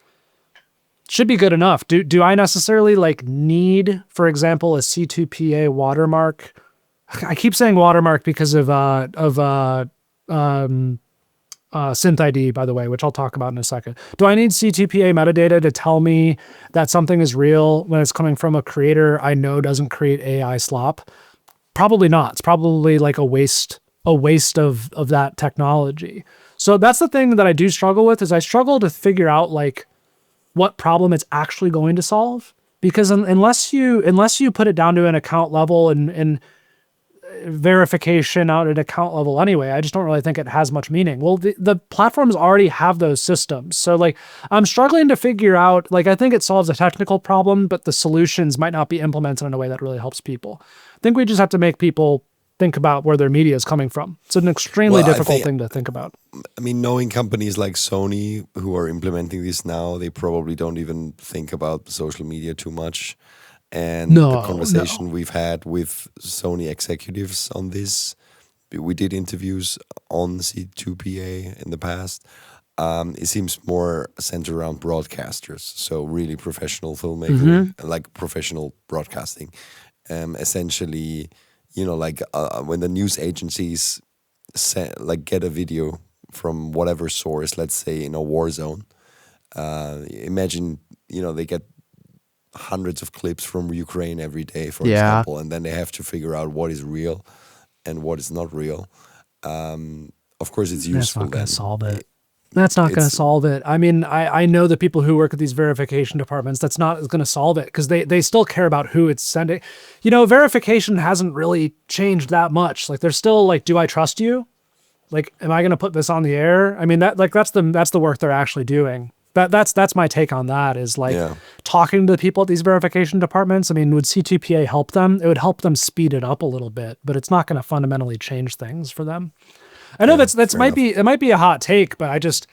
should be good enough. Do I necessarily need, for example, a C2PA watermark? I keep saying watermark because of CineD, by the way, which I'll talk about in a second. Do I need C2PA metadata to tell me that something is real when it's coming from a creator I know doesn't create AI slop? Probably not. It's probably like a waste of that technology. So that's the thing that I do struggle with, is I struggle to figure out what problem it's actually going to solve. Because unless you put it down to an account level and verification out at account level anyway, I just don't really think it has much meaning. Well, the platforms already have those systems. So I'm struggling to figure out, I think it solves a technical problem, but the solutions might not be implemented in a way that really helps people. I think we just have to make people think about where their media is coming from. It's an extremely difficult thing to think about. I mean, knowing companies like Sony who are implementing this now, they probably don't even think about social media too much. And the conversation we've had with Sony executives on this, we did interviews on C2PA in the past. It seems more centered around broadcasters, so really professional filmmaking, like professional broadcasting. Essentially, when the news agencies get a video from whatever source, let's say in a war zone, imagine, they get hundreds of clips from Ukraine every day, for example, and then they have to figure out what is real and what is not real. Of course, it's useful. That's not going to solve it. That's not going to solve it. I mean, I know the people who work at these verification departments, that's not going to solve it, because they still care about who it's sending. Verification hasn't really changed that much. They're still do I trust you? Am I going to put this on the air? I mean, that's the work they're actually doing. That's my take on that, is talking to the people at these verification departments. I mean, would C2PA help them? It would help them speed it up a little bit, but it's not going to fundamentally change things for them. I know it might be a hot take, but I just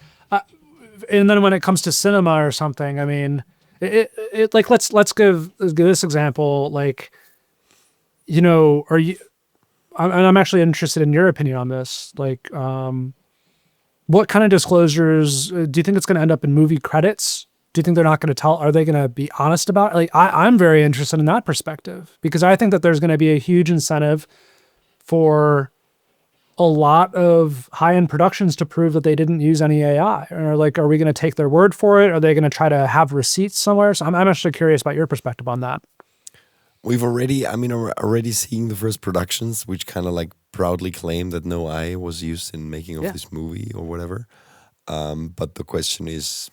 and then when it comes to cinema or something, I mean, let's give this example. I'm actually interested in your opinion on this. What kind of disclosures do you think it's going to end up in movie credits? Do you think they're not going to tell? Are they going to be honest about it? I'm very interested in that perspective, because I think that there's going to be a huge incentive for a lot of high-end productions to prove that they didn't use any AI. Or are we going to take their word for it? Are they going to try to have receipts somewhere? So I'm actually curious about your perspective on that. We've already seeing the first productions, which kind of proudly claim that no AI was used in making of this movie or whatever. But the question is,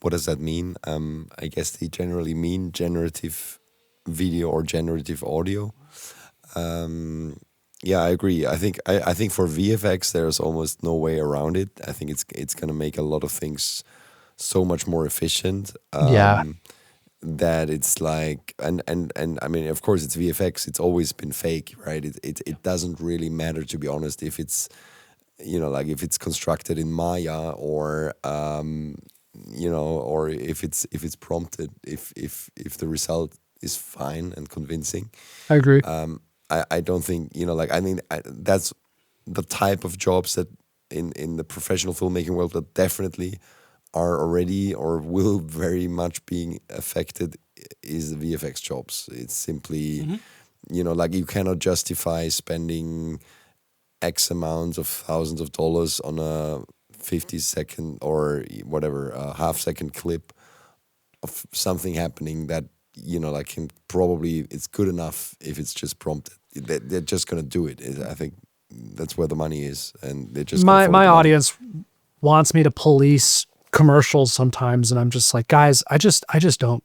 what does that mean? I guess they generally mean generative video or generative audio. I agree. I think for VFX there's almost no way around it. I think it's gonna make a lot of things so much more efficient. That it's and I mean, of course it's VFX. It's always been fake, right? It doesn't really matter, to be honest, if it's if it's constructed in Maya or or if it's prompted, if the result is fine and convincing. I agree. I don't think that's the type of jobs that in the professional filmmaking world that definitely are already or will very much being affected is the VFX jobs. It's simply, like you cannot justify spending X amounts of thousands of dollars on a 50-second or whatever, a half-second clip of something happening that, like can probably, it's good enough if it's just prompted. They're just going to do it. I think that's where the money is, and they're just gonna follow My the money. audience wants me to police commercials sometimes, and I'm just like, guys, I just don't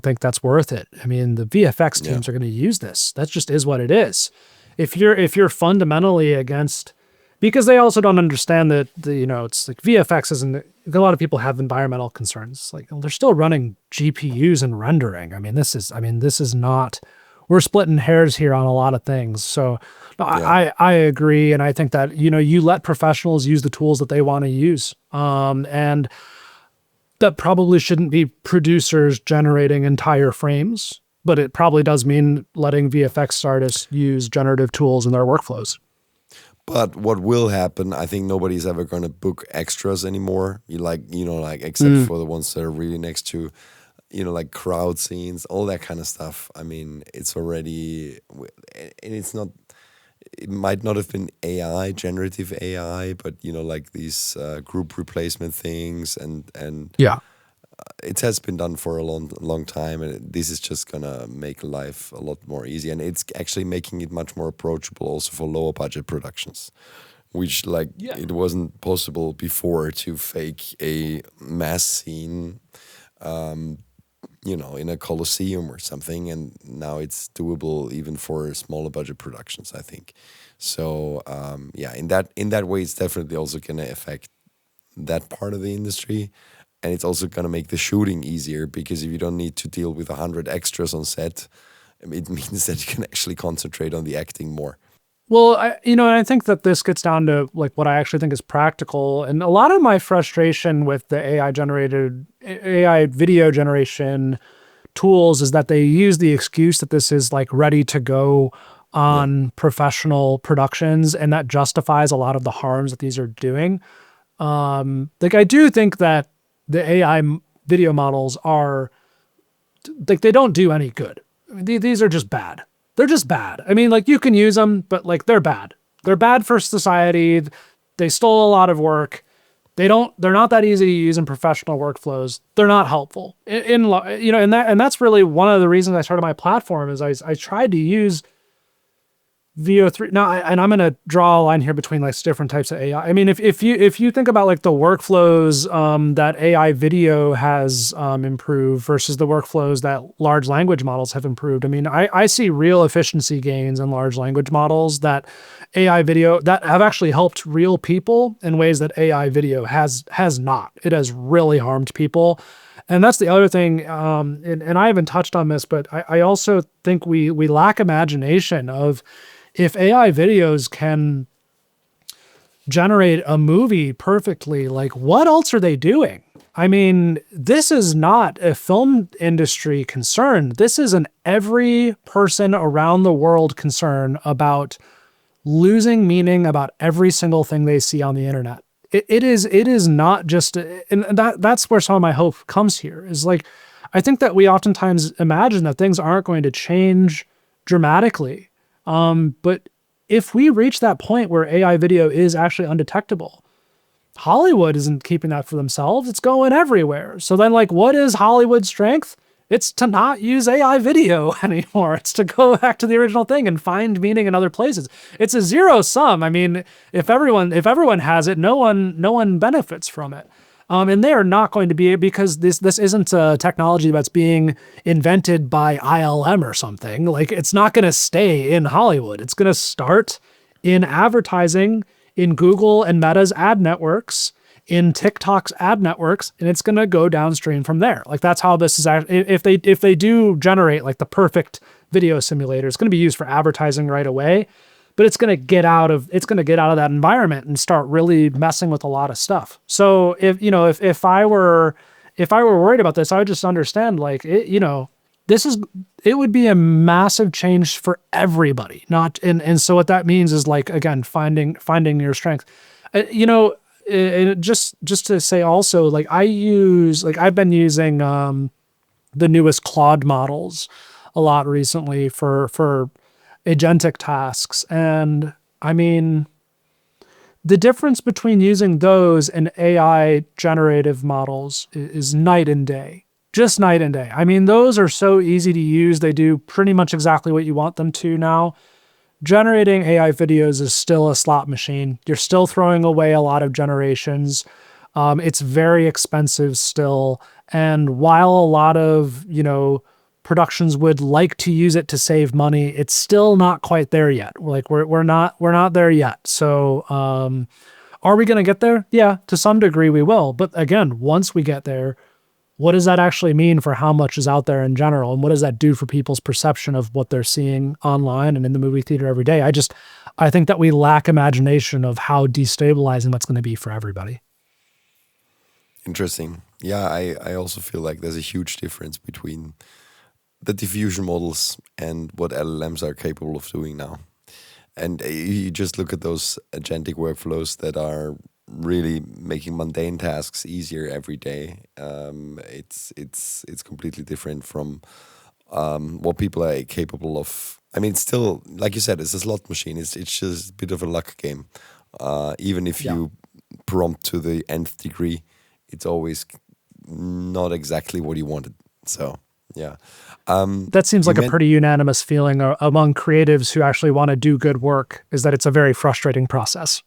think that's worth it. I mean, the VFX teams are going to use this. That just is what it is. If you're fundamentally against, because they also don't understand that it's like VFX isn't. A lot of people have environmental concerns. Like, well, they're still running GPUs and rendering. I mean, this is not. We're splitting hairs here on a lot of things. So no, I agree. And I think that, you let professionals use the tools that they want to use. And that probably shouldn't be producers generating entire frames, but it probably does mean letting VFX artists use generative tools in their workflows. But what will happen, I think nobody's ever going to book extras anymore. Except for the ones that are really next to, like crowd scenes, all that kind of stuff. I mean, it's already, and it's not, it might not have been AI, generative AI, but, like these group replacement things and Yeah. it has been done for a long time, and this is just gonna make life a lot more easy, and it's actually making it much more approachable also for lower budget productions, which it wasn't possible before to fake a mass scene, in a coliseum or something, and now it's doable even for smaller budget productions, I think. So in that way, it's definitely also gonna affect that part of the industry. And it's also going to make the shooting easier, because if you don't need to deal with 100 extras on set, it means that you can actually concentrate on the acting more. Well, I think that this gets down to like what I actually think is practical. And a lot of my frustration with the AI video generation tools is that they use the excuse that this is like ready to go on professional productions, and that justifies a lot of the harms that these are doing. I do think that the AI video models are, like, they don't do any good. I mean, these are just bad. They're just bad. I mean, like, you can use them, but like, they're bad. They're bad for society. They stole a lot of work. They're not that easy to use in professional workflows. They're not helpful. And that's really one of the reasons I started my platform is I tried to use VO3 now, and I'm going to draw a line here between like different types of AI. I mean, if you think about like the workflows that AI video has improved versus the workflows that large language models have improved, I mean, I see real efficiency gains in large language models that AI video that have actually helped real people in ways that AI video has not. It has really harmed people. And that's the other thing, and I haven't touched on this, but I also think we lack imagination of, if AI videos can generate a movie perfectly, like, what else are they doing? I mean, this is not a film industry concern. This is an every person around the world concern about losing meaning about every single thing they see on the internet. It is not just, and that's where some of my hope comes here, is like, I think that we oftentimes imagine that things aren't going to change dramatically. But if we reach that point where AI video is actually undetectable, Hollywood isn't keeping that for themselves. It's going everywhere. So then, like, what is Hollywood's strength? It's to not use AI video anymore. It's to go back to the original thing and find meaning in other places. It's a zero sum. I mean, if everyone has it, no one benefits from it. And they are not going to be, because this isn't a technology that's being invented by ILM or something. Like, it's not going to stay in Hollywood. It's going to start in advertising, in Google and Meta's ad networks, in TikTok's ad networks, and it's going to go downstream from there. Like, that's how this is. If they do generate like the perfect video simulator, it's going to be used for advertising right away. But it's going to get out of that environment and start really messing with a lot of stuff. So if I were worried about this, I would just understand, like, it would be a massive change for everybody. And so what that means is, like, again, finding your strength. just to say also, like I've been using the newest Claude models a lot recently for agentic tasks. And I mean, the difference between using those and AI generative models is night and day. Just night and day. I mean, those are so easy to use. They do pretty much exactly what you want them to now. Generating AI videos is still a slot machine. You're still throwing away a lot of generations. It's very expensive still. And while a lot of, productions would like to use it to save money, it's still not quite there yet. Like we're not there yet. So, are we going to get there? Yeah, to some degree we will. But again, once we get there, what does that actually mean for how much is out there in general? And what does that do for people's perception of what they're seeing online and in the movie theater every day? I think that we lack imagination of how destabilizing that's going to be for everybody. Interesting. Yeah, I also feel like there's a huge difference between the diffusion models and what LLMs are capable of doing now. And you just look at those agentic workflows that are really making mundane tasks easier every day. It's completely different from what people are capable of. I mean, it's still, like you said, it's a slot machine. It's just a bit of a luck game. Even if you prompt to the nth degree, it's always not exactly what you wanted. So, yeah. That seems like a pretty unanimous feeling among creatives who actually want to do good work, is that it's a very frustrating process.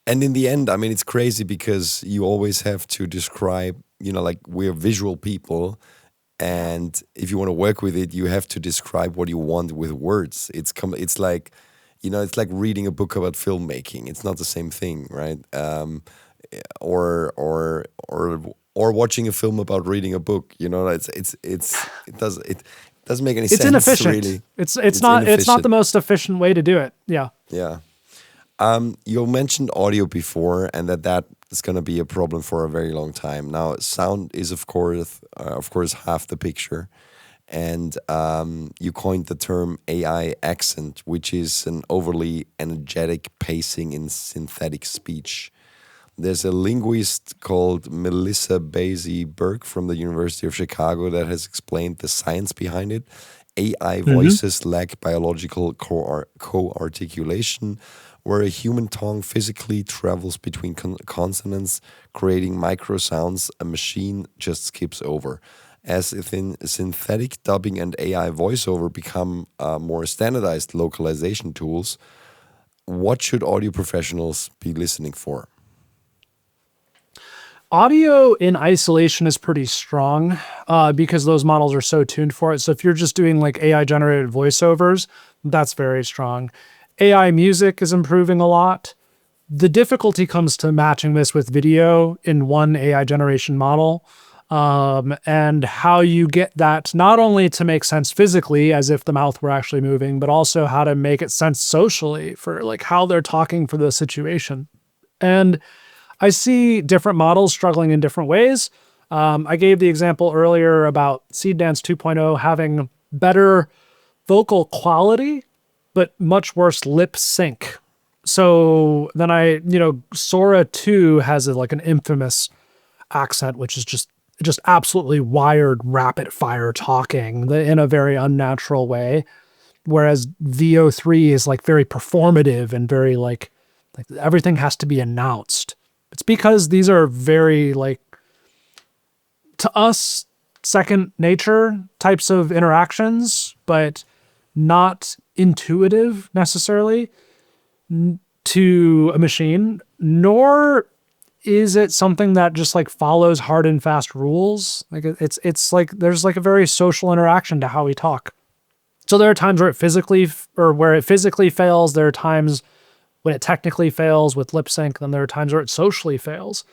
And in the end, I mean, it's crazy because you always have to describe, like we're visual people. And if you want to work with it, you have to describe what you want with words. It's like, it's like reading a book about filmmaking. It's not the same thing, right? Or watching a film about reading a book. It doesn't make any sense. It's inefficient. Really. It's not the most efficient way to do it. Yeah. Yeah. You mentioned audio before, and that is going to be a problem for a very long time. Now, sound is of course half the picture, and you coined the term AI accent, which is an overly energetic pacing in synthetic speech. There's a linguist called Melissa Basie-Burke from the University of Chicago that has explained the science behind it. AI voices lack biological co-articulation, where a human tongue physically travels between consonants, creating micro sounds a machine just skips over. As synthetic dubbing and AI voiceover become more standardized localization tools, what should audio professionals be listening for? Audio in isolation is pretty strong because those models are so tuned for it. So if you're just doing like AI generated voiceovers, that's very strong. AI music is improving a lot. The difficulty comes to matching this with video in one AI generation model, and how you get that not only to make sense physically as if the mouth were actually moving, but also how to make it sense socially for like how they're talking for the situation. And I see different models struggling in different ways. I gave the example earlier about Seedance 2.0 having better vocal quality, but much worse lip sync. So then Sora 2 has like an infamous accent, which is just absolutely wired, rapid fire talking in a very unnatural way. Whereas VO3 is like very performative and very like everything has to be announced. It's because these are very to us, second nature types of interactions, but not intuitive necessarily to a machine, nor is it something that just follows hard and fast rules. It's like there's a very social interaction to how we talk. So there are times where it physically fails. There are times when it technically fails with lip sync. Then there are times where it socially fails.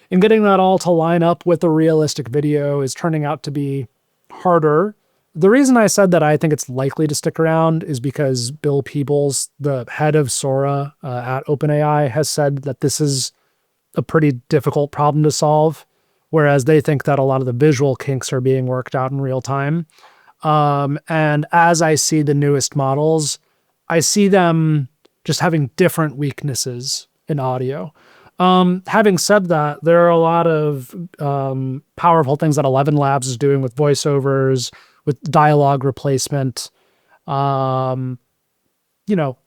And getting that all to line up with a realistic video is turning out to be harder. The reason I said that I think it's likely to stick around is because Bill Peebles, the head of Sora at OpenAI, has said that this is a pretty difficult problem to solve, whereas they think that a lot of the visual kinks are being worked out in real time. And as I see the newest models, I see them just having different weaknesses in audio. Having said that, there are a lot of powerful things that 11 Labs is doing with voiceovers, with dialogue replacement. Um, you know,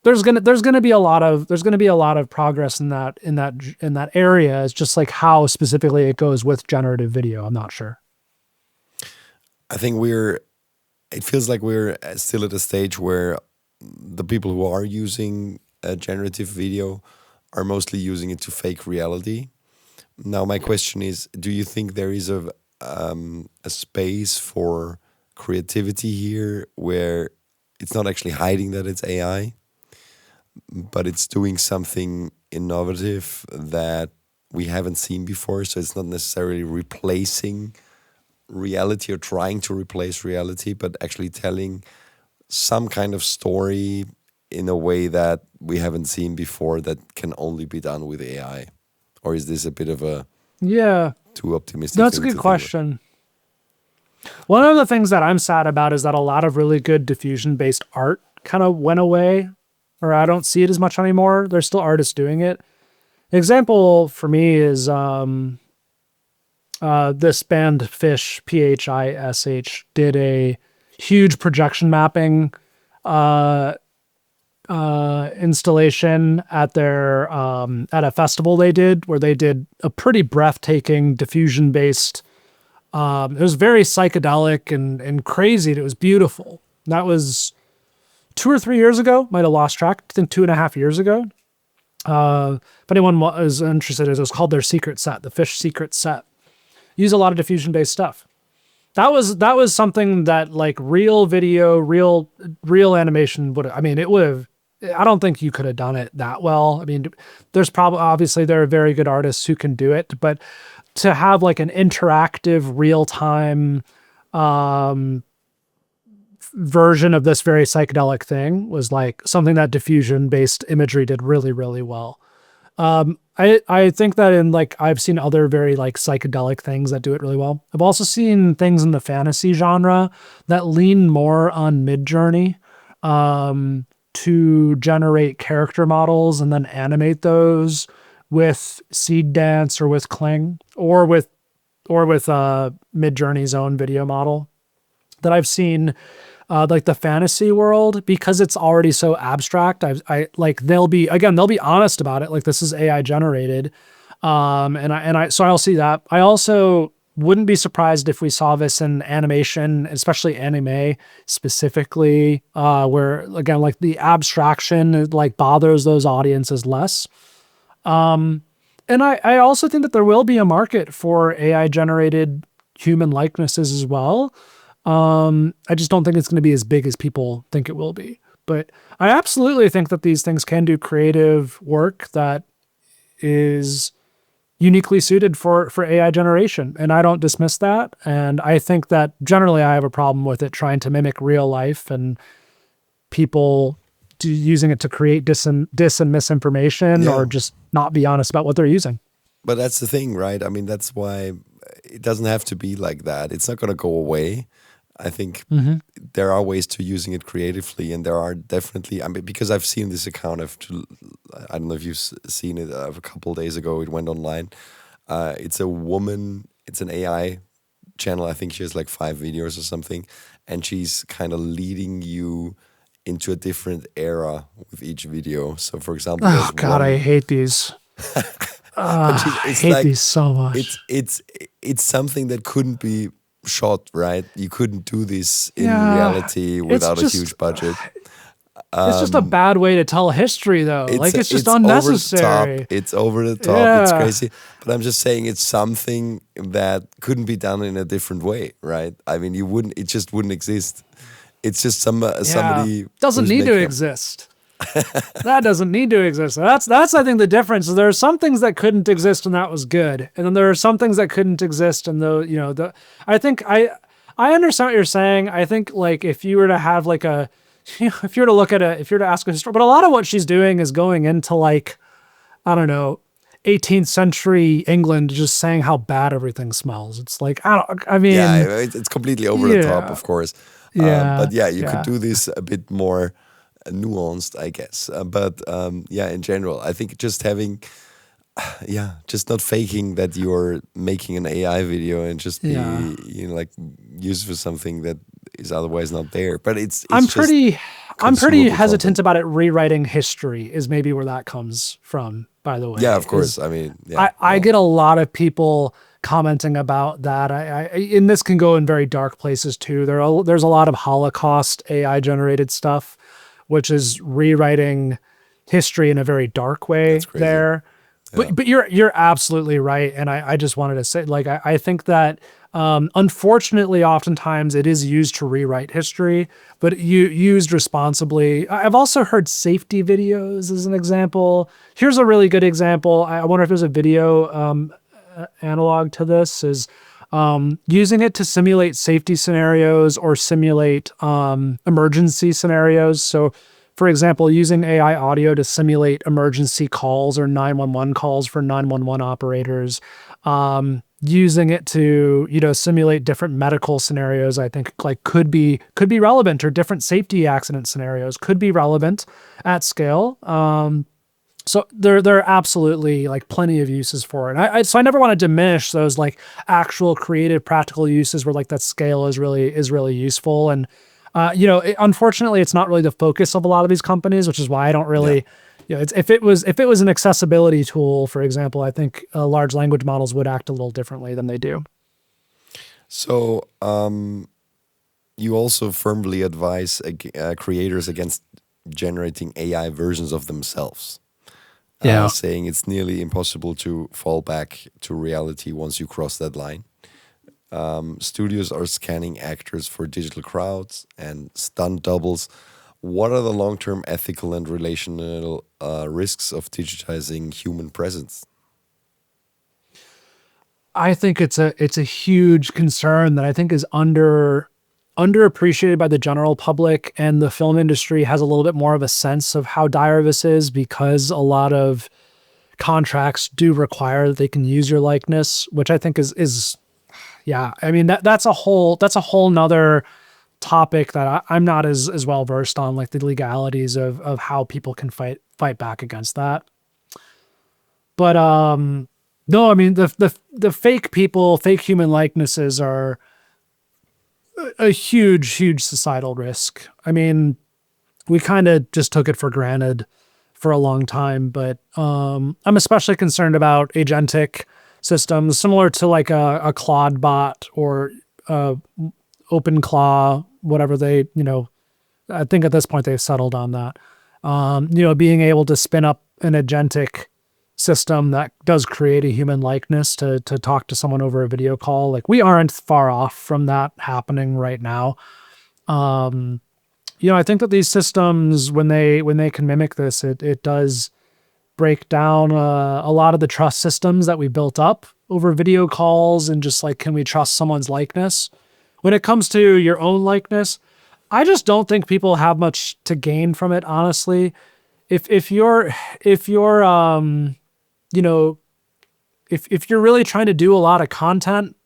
there's gonna be a lot of progress in that area. It's just like how specifically it goes with generative video. I'm not sure. I think it feels like we're still at a stage where the people who are using generative video are mostly using it to fake reality. Now, my question is, do you think there is a space for creativity here where it's not actually hiding that it's AI, but it's doing something innovative that we haven't seen before? So it's not necessarily replacing reality or trying to replace reality, but actually telling some kind of story in a way that we haven't seen before that can only be done with AI? Or is this a bit of a too optimistic? That's a good question. One of the things that I'm sad about is that a lot of really good diffusion-based art kind of went away, or I don't see it as much anymore. There's still artists doing it. An example for me is this band Phish, Phish, did a huge projection mapping installation at a festival they did, where they did a pretty breathtaking diffusion based. It was very psychedelic and crazy. It was beautiful. That was 2 or 3 years ago. Might have lost track. I think 2.5 years ago. If anyone was interested, it was called their secret set, the Phish secret set. Use a lot of diffusion based stuff. That was something that like real video, real animation would. It would have. I don't think you could have done it that well. I mean, obviously there are very good artists who can do it, but to have like an interactive, real time version of this very psychedelic thing was like something that diffusion based imagery did really, really well. I think that I've seen other very like psychedelic things that do it really well. I've also seen things in the fantasy genre that lean more on Midjourney to generate character models and then animate those with Seed Dance or with Kling or with Midjourney's own video model that I've seen. Like the fantasy world, because it's already so abstract, they'll be honest about it. Like, this is AI generated. So I'll see that. I also wouldn't be surprised if we saw this in animation, especially anime specifically, where again, like the abstraction like bothers those audiences less. And I also think that there will be a market for AI generated human likenesses as well. I just don't think it's going to be as big as people think it will be. But I absolutely think that these things can do creative work that is uniquely suited for AI generation. And I don't dismiss that. And I think that generally I have a problem with it trying to mimic real life and people using it to create dis and misinformation or just not be honest about what they're using. But that's the thing, right? I mean, that's why it doesn't have to be like that. It's not going to go away. I think there are ways to using it creatively, and there are definitely. I mean, because I've seen this account. I don't know if you've seen it. A couple of days ago, it went online. It's a woman. It's an AI channel. I think she has like 5 videos or something, and she's kind of leading you into a different era with each video. So, for example, oh God, I hate these. I hate these so much. It's something that couldn't be shot, right? You couldn't do this in reality without a huge budget. It's just a bad way to tell history, though. It's just unnecessary. It's over the top. It's crazy. But I'm just saying it's something that couldn't be done in a different way, right? I mean, it just wouldn't exist. It's just somebody doesn't need to exist. That doesn't need to exist. That's I think the difference. There are some things that couldn't exist and that was good, and then there are some things that couldn't exist and I think I understand what you're saying. I think like if you were to have like if you were to ask a historian, but a lot of what she's doing is going into like, I don't know, 18th century England, just saying how bad everything smells. It's like, it's completely over the top, of course. But you could do this a bit more nuanced, I guess. In general, I think just having Yeah, just not faking that you're making an AI video and just be Yeah. like used for something that is otherwise not there. But it's I'm just pretty consumable hesitant content. about it rewriting history is maybe where that comes from, by the Yeah, way. of course. I mean, yeah, I well, get a lot of people commenting about that. And this can go in very dark places too. There's a lot of Holocaust AI generated stuff, which is rewriting history in a very dark that's way crazy. there. Yeah, But you're absolutely right. And I just wanted to say, like, I think that unfortunately, oftentimes it is used to rewrite history, but used responsibly. I've also heard safety videos as an example. Here's a really good example. I wonder if there's a video analog to this is using it to simulate safety scenarios or simulate emergency scenarios. So, for example, using AI audio to simulate emergency calls or 911 calls for 911 operators, using it to simulate different medical scenarios. I think like could be relevant, or different safety accident scenarios could be relevant at scale. So there are absolutely like plenty of uses for it. And so I never want to diminish those like actual creative practical uses where like that scale is really useful. And unfortunately, it's not really the focus of a lot of these companies, which is why I don't yeah. really. It's, if it was an accessibility tool, for example, I think large language models would act a little differently than they do. So, you also firmly advise creators against generating AI versions of themselves, Yeah. saying it's nearly impossible to fall back to reality once you cross that line. Studios are scanning actors for digital crowds and stunt doubles. What are the long-term ethical and relational risks of digitizing human presence? I think it's a huge concern that I think is underappreciated by the general public, and the film industry has a little bit more of a sense of how dire this is because a lot of contracts do require that they can use your likeness, which I think is yeah. I mean that's a whole nother topic that I'm not as well versed on, like the legalities of how people can fight back against that. But no, I mean the fake people, fake human likenesses are a huge societal risk. I mean, we kind of just took it for granted for a long time, but I'm especially concerned about agentic systems similar to like a Claude bot or OpenClaw, whatever they, I think at this point they've settled on that. Being able to spin up an agentic system that does create a human likeness to talk to someone over a video call. Like, we aren't far off from that happening right now. I think that these systems, when they can mimic this, it does break down a lot of the trust systems that we built up over video calls, and just like, can we trust someone's likeness? When it comes to your own likeness, I just don't think people have much to gain from it, honestly. If you're you know, if you're really trying to do a lot of content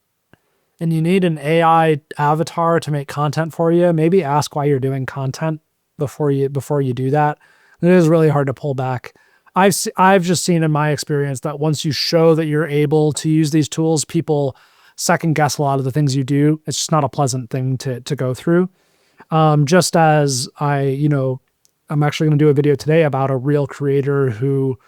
and you need an AI avatar to make content for you, maybe ask why you're doing content before you do that. It is really hard to pull back. I've just seen in my experience that once you show that you're able to use these tools, people second guess a lot of the things you do. It's just not a pleasant thing to go through. Just as I'm actually going to do a video today about a real creator who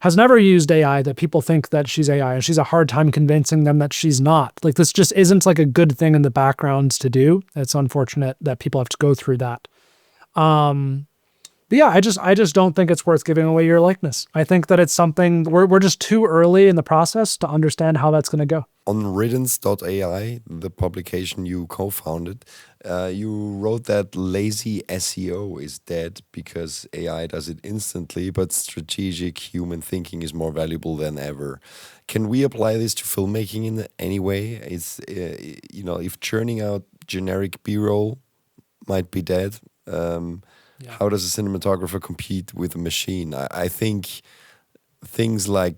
has never used AI, that people think that she's AI, and she's a hard time convincing them that she's not. Like, this just isn't like a good thing in the backgrounds to do. It's unfortunate that people have to go through that. But yeah, I just don't think it's worth giving away your likeness. I think that it's something we're just too early in the process to understand how that's going to go. On riddance.ai, the publication you co-founded, you wrote that lazy SEO is dead because AI does it instantly, but strategic human thinking is more valuable than ever. Can we apply this to filmmaking in any way? It's if churning out generic B-roll might be dead, how does a cinematographer compete with a machine? I think things like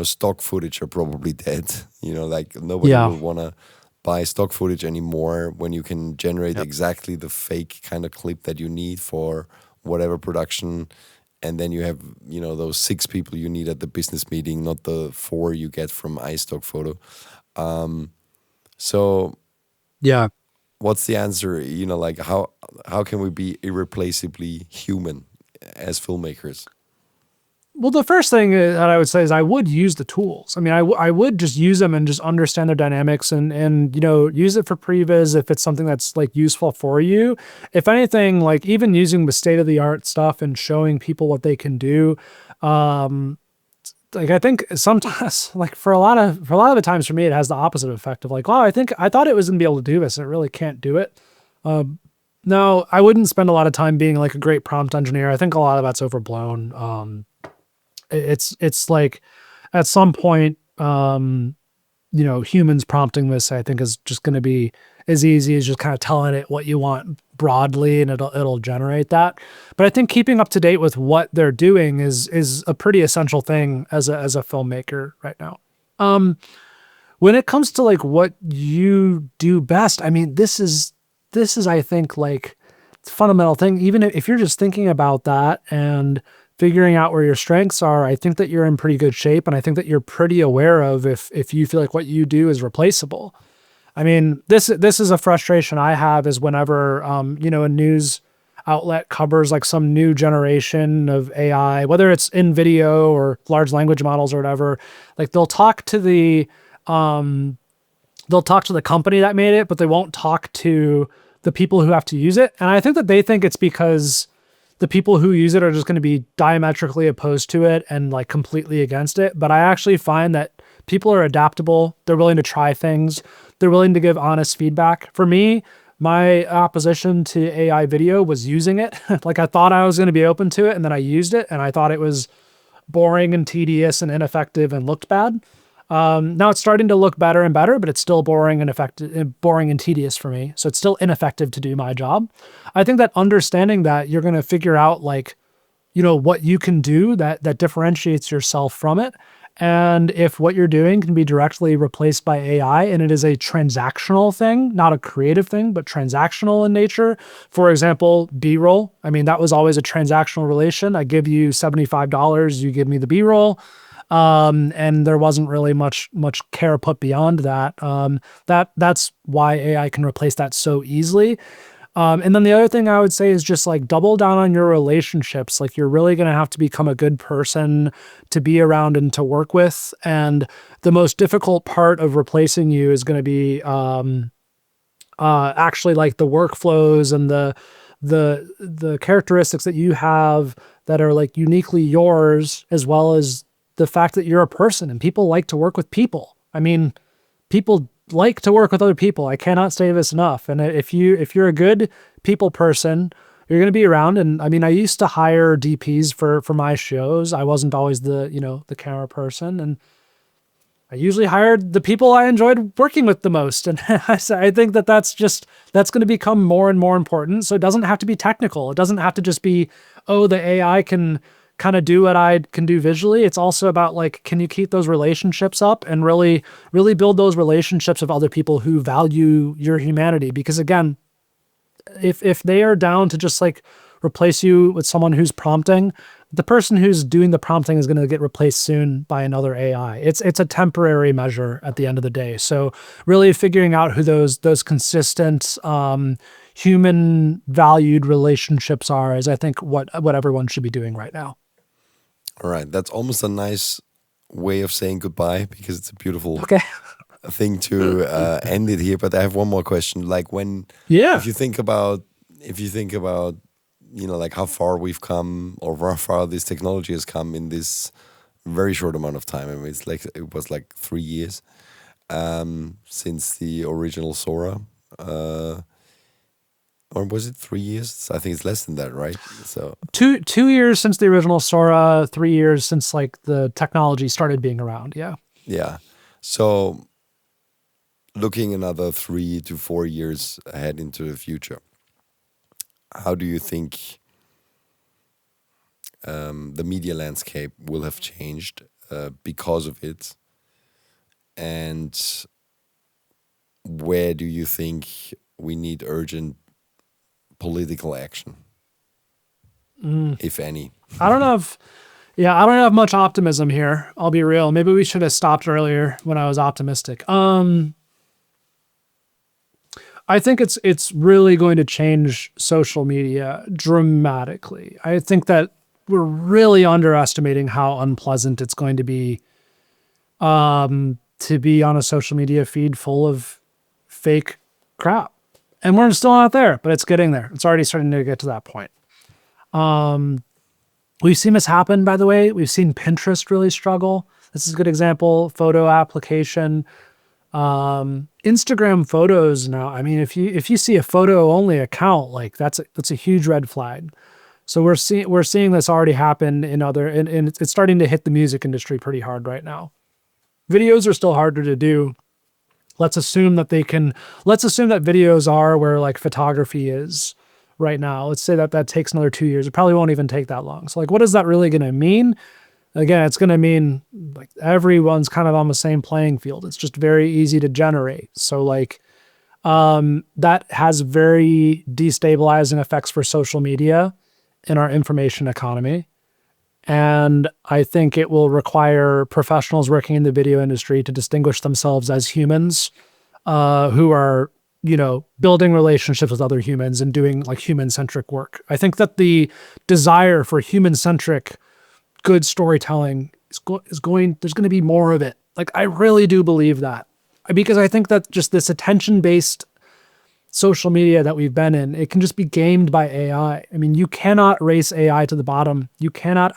stock footage are probably dead. Like nobody Yeah. will want to buy stock footage anymore when you can generate Yep. exactly the fake kind of clip that you need for whatever production and then you have, those 6 people you need at the business meeting, not the 4 you get from iStock photo. So Yeah. what's the answer? Like how can we be irreplaceably human as filmmakers? Well, the first thing that I would say is I would use the tools. I mean, I would just use them and just understand their dynamics and use it for previs if it's something that's like useful for you. If anything, like even using the state of the art stuff and showing people what they can do. Like I think sometimes, like for a lot of the times for me, it has the opposite effect of like, oh, I thought it was gonna be able to do this, and it really can't do it. No, I wouldn't spend a lot of time being like a great prompt engineer. I think a lot of that's overblown. It's like at some point, humans prompting this, I think is just going to be as easy as just kind of telling it what you want broadly, and it'll generate that. But I think keeping up to date with what they're doing is a pretty essential thing as a filmmaker right now. When it comes to like what you do best, I mean, this is I think like a fundamental thing. Even if you're just thinking about that and figuring out where your strengths are, I think that you're in pretty good shape. And I think that you're pretty aware of if you feel like what you do is replaceable. I mean, this is a frustration I have is whenever, a news outlet covers like some new generation of AI, whether it's in video or large language models or whatever, like they'll talk to the company that made it, but they won't talk to the people who have to use it. And I think that they think it's because the people who use it are just going to be diametrically opposed to it and like completely against it. But I actually find that people are adaptable. They're willing to try things. They're willing to give honest feedback. For me, my opposition to AI video was using it. Like I thought I was going to be open to it, and then I used it and I thought it was boring and tedious and ineffective and looked bad. Now it's starting to look better and better, but it's still boring and tedious for me. So it's still ineffective to do my job. I think that understanding that, you're going to figure out like, what you can do that differentiates yourself from it. And if what you're doing can be directly replaced by AI and it is a transactional thing, not a creative thing, but transactional in nature. For example, B-roll. I mean, that was always a transactional relation. I give you $75, you give me the B-roll. And there wasn't really much care put beyond that. That's why AI can replace that so easily. And then the other thing I would say is just like double down on your relationships. Like you're really going to have to become a good person to be around and to work with. And the most difficult part of replacing you is going to be actually like the workflows and the characteristics that you have that are like uniquely yours, as well as the fact that you're a person and people like to work with people. I mean, people like to work with other people. I cannot say this enough. And if you're a good people person, you're going to be around. And I mean, I used to hire DPs for my shows. I wasn't always the camera person, and I usually hired the people I enjoyed working with the most. And I think that's going to become more and more important. So it doesn't have to be technical. It doesn't have to just be, oh, the AI can kind of do what I can do visually. It's also about like, can you keep those relationships up and really, really build those relationships with other people who value your humanity? Because again, if they are down to just like replace you with someone who's prompting, the person who's doing the prompting is going to get replaced soon by another AI. It's a temporary measure at the end of the day. So really figuring out who those consistent, human valued relationships are is I think what everyone should be doing right now. All right, that's almost a nice way of saying goodbye, because it's a beautiful thing to end it here. But I have one more question. Like if you think about, like how far we've come, or how far this technology has come in this very short amount of time. I mean, it was like 3 years since the original Sora. Or was it 3 years? I think it's less than that, right? So 2 years since the original Sora, 3 years since like the technology started being around. Yeah. Yeah. So looking another 3 to 4 years ahead into the future, how do you think the media landscape will have changed because of it? And where do you think we need urgent political action, if any? I don't know if, yeah, I don't have much optimism here. I'll be real. Maybe we should have stopped earlier when I was optimistic. I think it's really going to change social media dramatically. I think that we're really underestimating how unpleasant it's going to be on a social media feed full of fake crap. And we're still not there, but it's getting there. It's already starting to get to that point. We've seen this happen, by the way. We've seen Pinterest really struggle. This is a good example. Photo application. Instagram photos now. I mean, if you see a photo only account, like that's a huge red flag. So we're seeing this already happen in and it's starting to hit the music industry pretty hard right now. Videos are still harder to do. Let's assume that videos are where like photography is right now. Let's say that takes another 2 years. It probably won't even take that long. So like, what is that really going to mean? Again, it's going to mean like everyone's kind of on the same playing field. It's just very easy to generate. So like, that has very destabilizing effects for social media in our information economy. And I think it will require professionals working in the video industry to distinguish themselves as humans, who are, building relationships with other humans and doing like human-centric work. I think that the desire for human-centric good storytelling there's going to be more of it. Like, I really do believe that, because I think that just this attention-based social media that we've been in, it can just be gamed by AI. I mean, you cannot race AI to the bottom. You cannot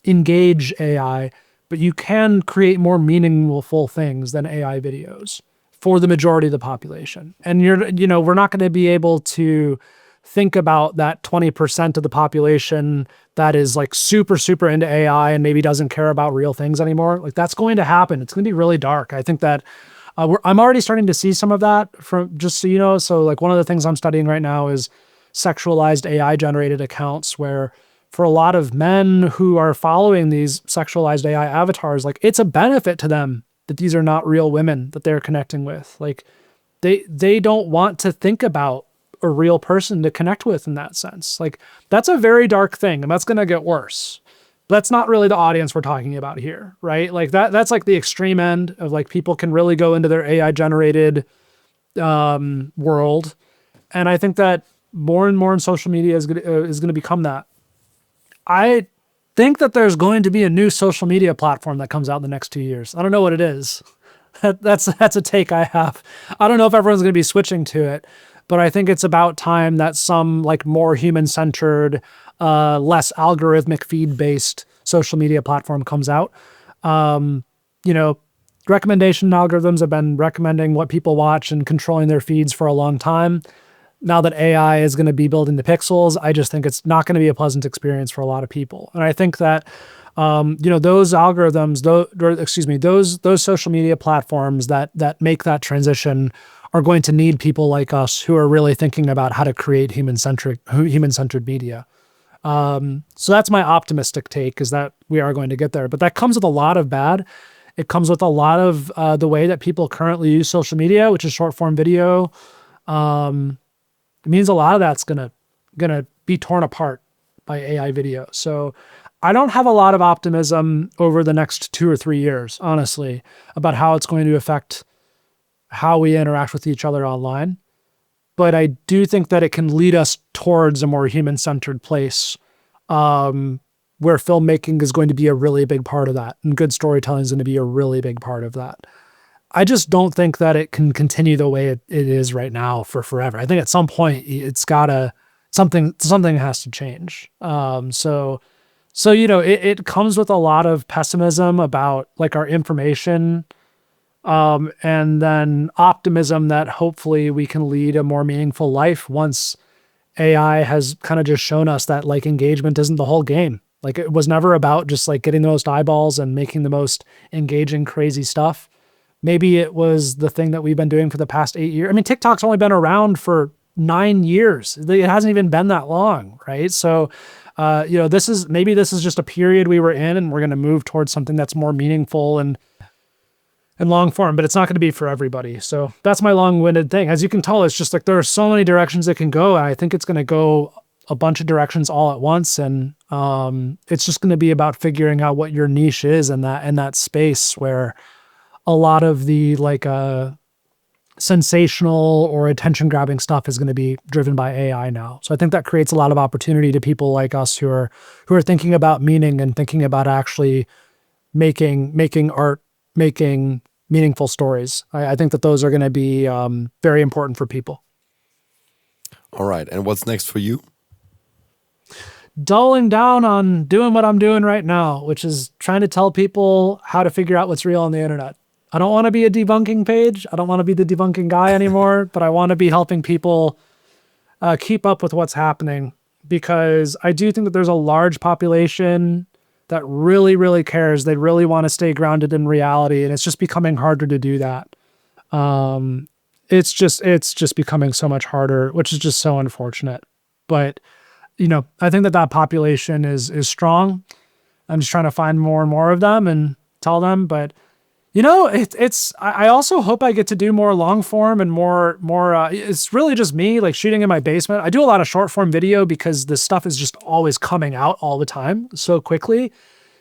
engage AI, but you can create more meaningful things than AI videos for the majority of the population. And we're not going to be able to think about that 20% of the population that is like super, super into AI and maybe doesn't care about real things anymore. Like, that's going to happen. It's going to be really dark. I think that I'm already starting to see some of that, from just so you know. So like, one of the things I'm studying right now is sexualized AI generated accounts, where for a lot of men who are following these sexualized AI avatars, like, it's a benefit to them that these are not real women that they're connecting with. Like, they don't want to think about a real person to connect with in that sense. Like, that's a very dark thing, and that's going to get worse. That's not really the audience we're talking about here, right? Like, that's like the extreme end of like, people can really go into their AI generated world. And I think that more and more in social media is going to become that. I think that there's going to be a new social media platform that comes out in the next 2 years. I don't know what it is. That's a take I have. I don't know if everyone's going to be switching to it, but I think it's about time that some like more human-centered, less algorithmic feed-based social media platform comes out. Recommendation algorithms have been recommending what people watch and controlling their feeds for a long time. Now that AI is going to be building the pixels, I just think it's not going to be a pleasant experience for a lot of people. And I think that, those algorithms, those social media platforms that make that transition are going to need people like us who are really thinking about how to create human-centered media. So that's my optimistic take, is that we are going to get there. But that comes with a lot of bad. It comes with a lot of the way that people currently use social media, which is short-form video. It means a lot of that's gonna be torn apart by AI video. So I don't have a lot of optimism over the next 2 or 3 years, honestly, about how it's going to affect how we interact with each other online. But I do think that it can lead us towards a more human-centered place, where filmmaking is going to be a really big part of that, and good storytelling is going to be a really big part of that. I just don't think that it can continue the way it is right now for forever. I think at some point something has to change. It comes with a lot of pessimism about like our information, and then optimism that hopefully we can lead a more meaningful life once AI has kind of just shown us that like engagement isn't the whole game. Like, it was never about just like getting the most eyeballs and making the most engaging, crazy stuff. Maybe it was the thing that we've been doing for the past 8 years. I mean, TikTok's only been around for 9 years. It hasn't even been that long, right? So, this is just a period we were in, and we're going to move towards something that's more meaningful and long form, but it's not going to be for everybody. So that's my long-winded thing. As you can tell, it's just like there are so many directions it can go, and I think it's going to go a bunch of directions all at once. And it's just going to be about figuring out what your niche is in that space where a lot of the like sensational or attention grabbing stuff is going to be driven by AI now. So I think that creates a lot of opportunity to people like us who are thinking about meaning and thinking about actually making art, making meaningful stories. I think that those are going to be very important for people. All right. And what's next for you? Doubling down on doing what I'm doing right now, which is trying to tell people how to figure out what's real on the internet. I don't want to be a debunking page. I don't want to be the debunking guy anymore, but I want to be helping people keep up with what's happening, because I do think that there's a large population that really, really cares. They really want to stay grounded in reality, and it's just becoming harder to do that. It's just becoming so much harder, which is just so unfortunate. But I think that population is strong. I'm just trying to find more and more of them and tell them. But I also hope I get to do more long form and more. It's really just me like shooting in my basement. I do a lot of short form video because this stuff is just always coming out all the time so quickly.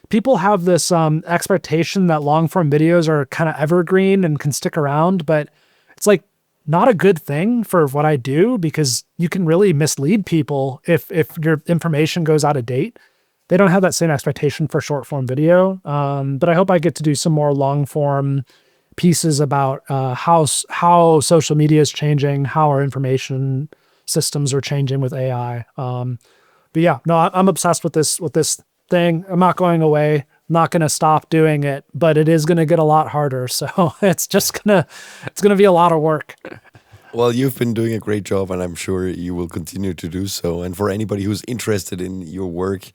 People have this expectation that long form videos are kind of evergreen and can stick around, but it's like not a good thing for what I do, because you can really mislead people if your information goes out of date. They don't have that same expectation for short form video. But I hope I get to do some more long form pieces about how social media is changing, how our information systems are changing with AI. But yeah, no, I'm obsessed with this thing. I'm not going away. I'm not going to stop doing it, but it is going to get a lot harder. So it's going to be a lot of work. Well, you've been doing a great job, and I'm sure you will continue to do so. And for anybody who's interested in your work,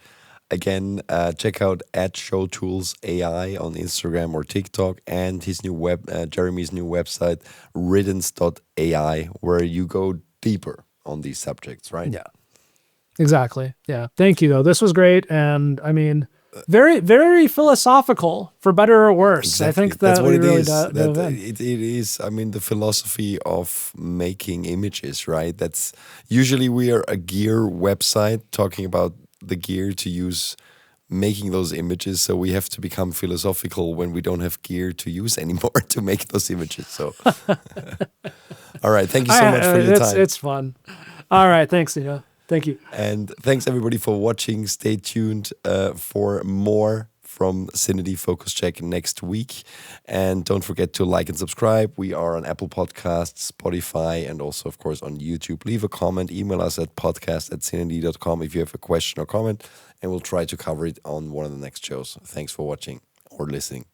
again, check out @showtools.ai on Instagram or TikTok, and his new Jeremy's new website, riddance.ai, where you go deeper on these subjects, right? Yeah, exactly. Yeah. Thank you, though. This was great. And I mean, very, very philosophical, for better or worse. Exactly. I think that's that what we it really is. it It is. I mean, the philosophy of making images, right? That's usually we are a gear website talking about the gear to use making those images. So we have to become philosophical when we don't have gear to use anymore to make those images. So, all right. Thank you so much for your time. It's fun. All right. Thanks, Nina. Thank you. And thanks everybody for watching. Stay tuned for more from CineD Focus Check next week. And don't forget to like and subscribe. We are on Apple Podcasts, Spotify, and also, of course, on YouTube. Leave a comment. Email us at podcast@cined.com if you have a question or comment, and we'll try to cover it on one of the next shows. Thanks for watching or listening.